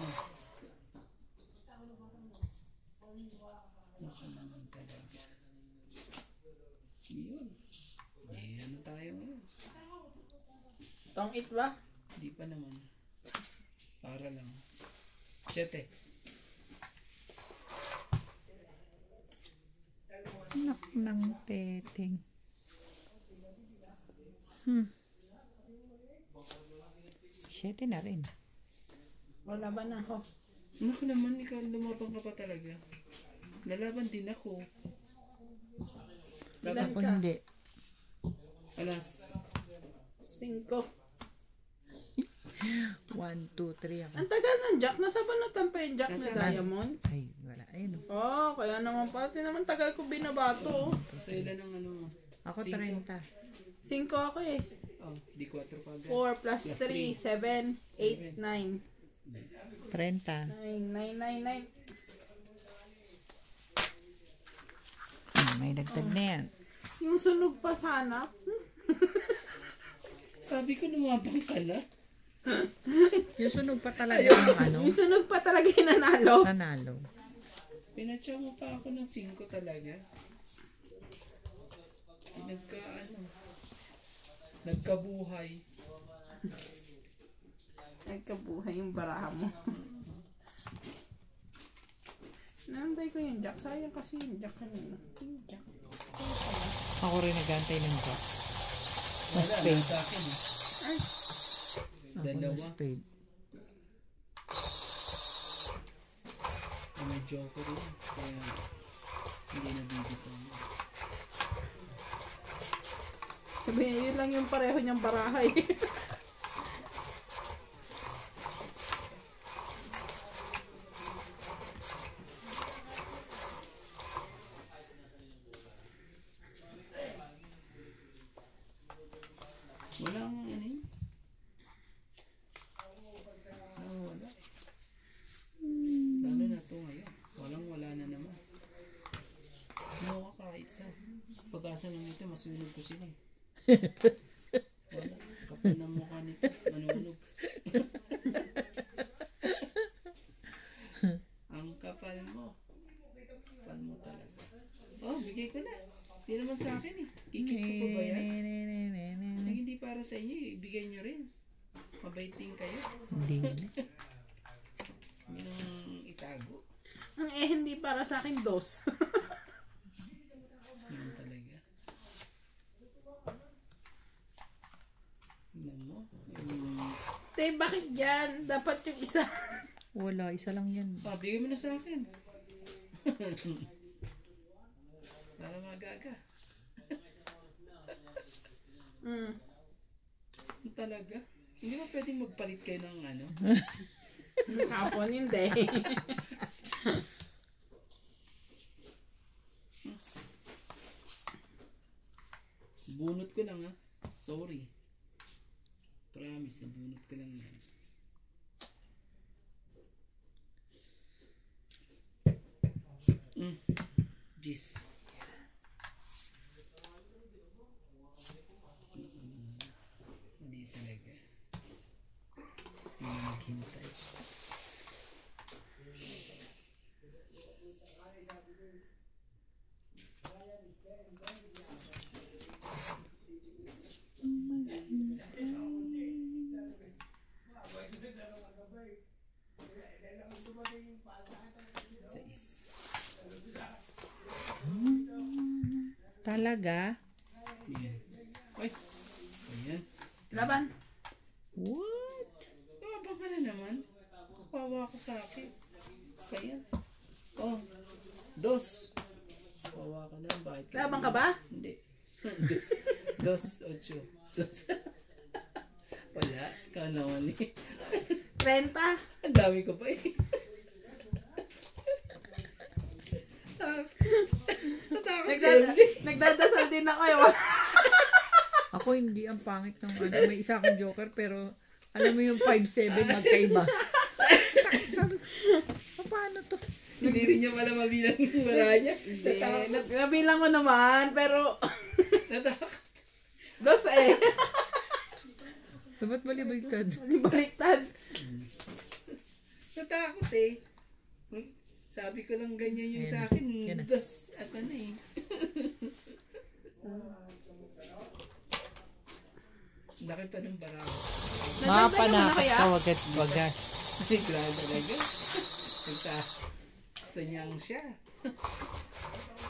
Naka naman talaga. Yun. Tayo ngayon. Tong it ba? Hindi pa naman. Para lang. 7. Anak ng teting. 7 na rin. Wala ba na ako? Naku naman, ikaw lumabang ka pa talaga. Lalaban din ako. Ilan Ako ka? hindi. Alas. 5. 1, 2, 3 ako. Ang tagal ng jack. Nasa banatan pa yung jack Nasa na diamond? Ay, wala. Ayun. Oh, kaya naman pati naman tagal ko binabato. Sa ilan ang Ako 5. 30. 5 ako eh. Oh, di 4 pa agad. 4 plus 3, 7, 8, 9. 30. 9. May dagdag na yan. Yung sunog pa sana. Sabi ko lumabang ka na. Yung sunog pa talaga yung Yung sunog pa talaga yung nanalo. nanalo. Pinatsa mo pa ako ng 5 talaga. Nagkabuhay. Nagkabuhay yung baraha mo. Hinihintay ko yung jack. Sayang kasi yung jack kanina. Yung jack. Ako rin nagantay ng jack. Wala, spade. nasa akin eh. Ako Dalawa. ng spade. May joker yun. Kaya hindi nabibito. Sabi niya, yun lang yung pareho niyang barahay. Walang ano yun. Wala. Lalo na ito ngayon. Wala na naman. Ano ka kahit sa pag-asa ng ito, masunog ko sila eh. Wala. Kapal ng mukha nito. Manunog. Ang kapal mo. Kapal mo talaga. Oh, bigay ko na. Hindi naman sa akin eh. Kikip ko pa ba yan? Pag hindi para sa inyo, ibigay nyo rin. Mabaiting kayo. Hindi na. Hindi nang itago. Ang hindi para sa akin, dos. Ganun talaga. Tingnan mo. Te, bakit yan? Dapat yung isa. Wala, isa lang yan. Bigay mo na sa akin. Para magaga. Talaga? Hindi ba pwedeng magpalit kayo ng ano? Hapon, hindi. Bunot ko lang ha. Sorry. Promise, nabunot ko lang yan. Jeez. Hindi talaga. Hindi maghintay. Sais. Talaga? Yan. Ay. Ayan. Laban. What? Baba ka na naman. Kawawa ko sa akin. Ayan. Oh. Dos. Kawawa ka na. Bakit ka? Laban ka ba? Hindi. Dos. Ocho. Dos. Wala. Ikaw naman eh. 30. Ang dami ko pa eh. Natakot si MJ. Nagdadasal din ako eh. Ako hindi ang pangit ng ano. May isa akong joker pero alam mo yung 5-7 magkaiba. Sabi ko, paano to? Hindi rin niya pala mabilang yung wala niya. Hindi. Nabilang ko naman, pero Natakot. dos eh. Dapat balibagtad. Baliktad. Natakot eh. Sabi ko lang ganyan yung sa akin. Yan na. Dos at ano eh. Laki pa ng baraw. Mapanakat ka wagat. Sigurado talaga. Gusto niyang siya.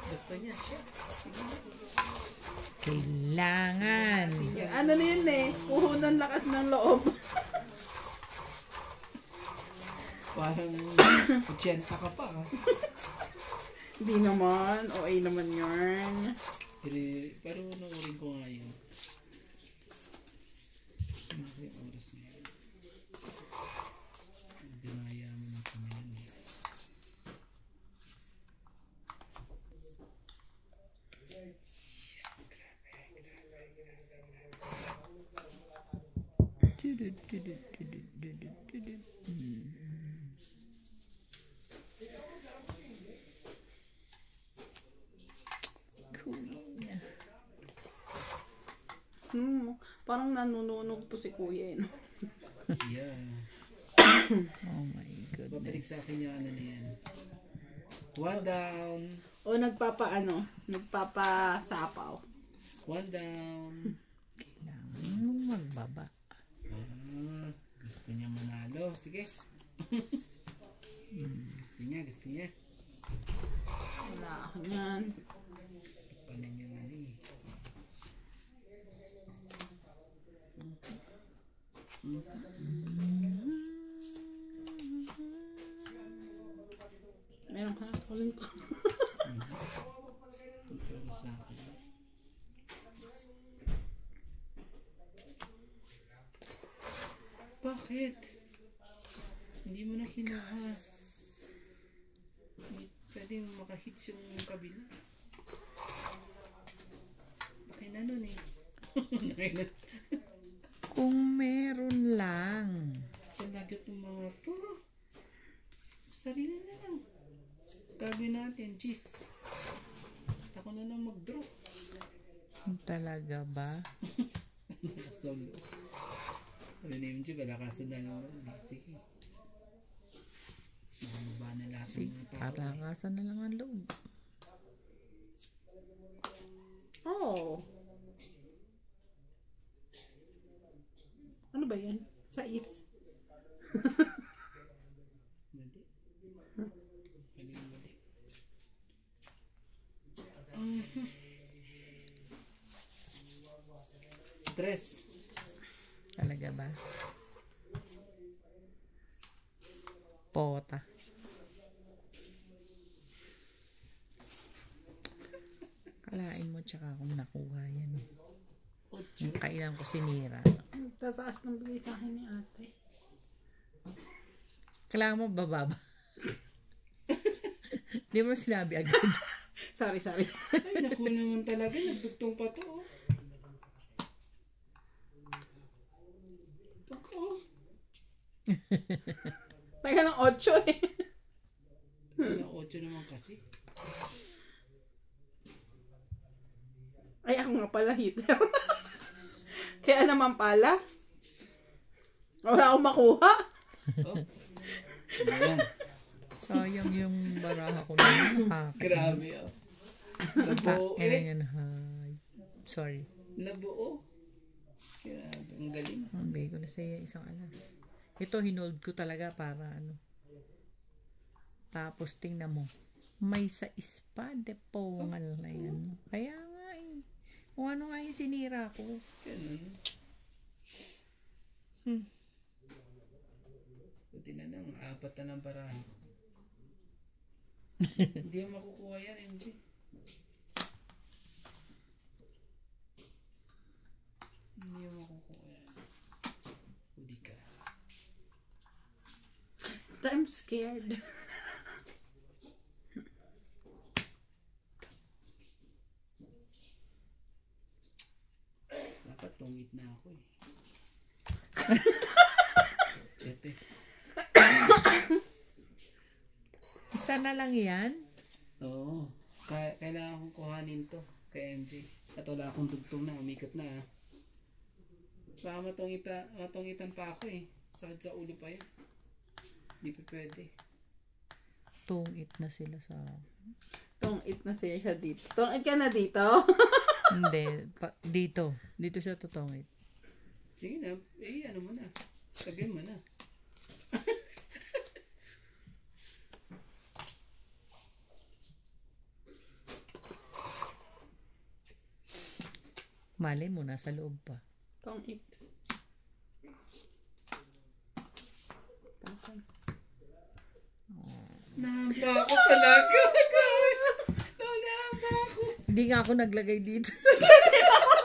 Gusto niya siya. Kailangan. Ano na yun eh. Puhunan lakas ng loob. Parang 80 ka pa. Hindi naman. OA naman yun. Pero nuurin ko nga yun. Ano ba yung oras ngayon? Dinaya mo na kami yan. Parang nanununog to si kuya eh. No? Yeah. Oh my Babalik goodness. sa akin yung ano na yan. One down. O nagpapasapaw. One down. Kailangan magbaba. Gusto niya manalo. Sige. Gusto niya. Wala ako yan. Panin yung ano eh. Meron ka, kunin ko. Para sa akin. Bakit? Hindi mo na kinuha. Hindi pwedeng makahits yung kabila. Laki na nun eh. Laki na. Kung meron lang. Talaga itong mga to. Sarili na lang. Gagawin natin, cheese. Ako na lang mag-draw. Talaga ba? Solo. Ano na yung G, wala kaso na naman. Sige. Makamaba na lahat ng Sige, mga tao. parakasan na lang ang loob. Oh. Ano ba yan? Sais. Mali. Mali. Tres. Talaga ba? Pota. Kalain mo tsaka ako nakuha yan. Yung kailan ko sinira. Tataas ng bigay sa akin ni ate. Kailangan mo bababa. Di mo sinabi agad. Sorry. Ay, naku naman talaga. Nagdugtong pa to. Oh. Ako. Taga ng 8 eh. Ano, 8 naman kasi. Ay, ako nga pala hitter. Kaya naman pala. Wala akong makuha. Oh. Ayan. Sayang yung baraha ko na. Grabe oh. Nabuo eh. Yan, hi. Sorry. Nabuo. Grabe, ang galing. Ang bigay ko na sa iyo isang alas. Ito, hinold ko talaga para ano. Tapos tingnan mo. May sa espade po na yan. Kaya nga eh. Kung ano nga yung sinira ko. Ganun. Buti na lang, 4 na ng parahan. Hindi mo makukuha yan, MJ. Hindi mo makukuha yan. Huli ka. I'm scared. Dapat tungit na ako eh. Chete. Isa na lang yan. Oo. Kailangan kong kuhanin to kay MJ. At wala akong dugtong na. Umikot na ah. Baka matungitan pa ako eh. Sakit sa ulo pa yun. Hindi pa pwede. Tungit na sila sa... Tong-it na siya dito. Tong-it ka na dito? Hindi. Dito. Dito siya tutungit. Sige na. Eh, ano mo na. Sabihin mo na. Malay mo, nasa loob pa. Tong-it. Nahamba ako talaga. Nahamba ako. Hindi nga ako naglagay dito.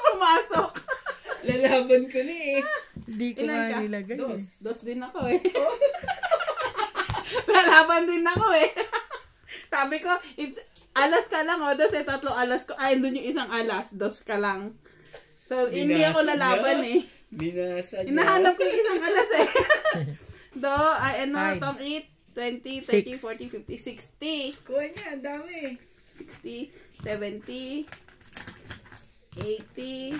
Pumasok. Lalaban ko na eh. Hindi ko Ilan nga ka? nilagay. Dos. Dos din ako eh. Lalaban din ako eh. Sabi ko, alas ka lang o, dos eh, 3 alas ko. Ay, doon yung isang alas, 2 ka lang. So, hindi ako lalaban eh. Binasa niya. Hinahanap ko yung isang alas eh. Fine. Tong 8, 20, 30, 40, 50, 60. Kuha niya, ang dami. 60, 70, 80,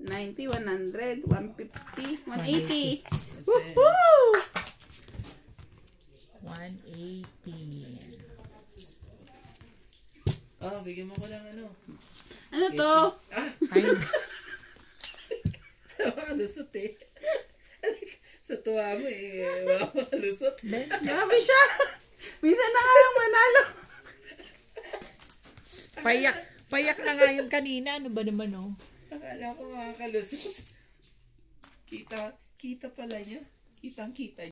90, 100, 150, 180. Woohoo! 180. Ah, bigyan mo ko lang ano. Ano to? Ay, Makalusot eh. Sa tuwa mo eh. Makalusot. Grabe siya. Minsan na nga lang manalo. Payak na nga yun kanina. Ano ba naman, oh? Akala ko makakalusot. Kita pala niya. Kitang-kita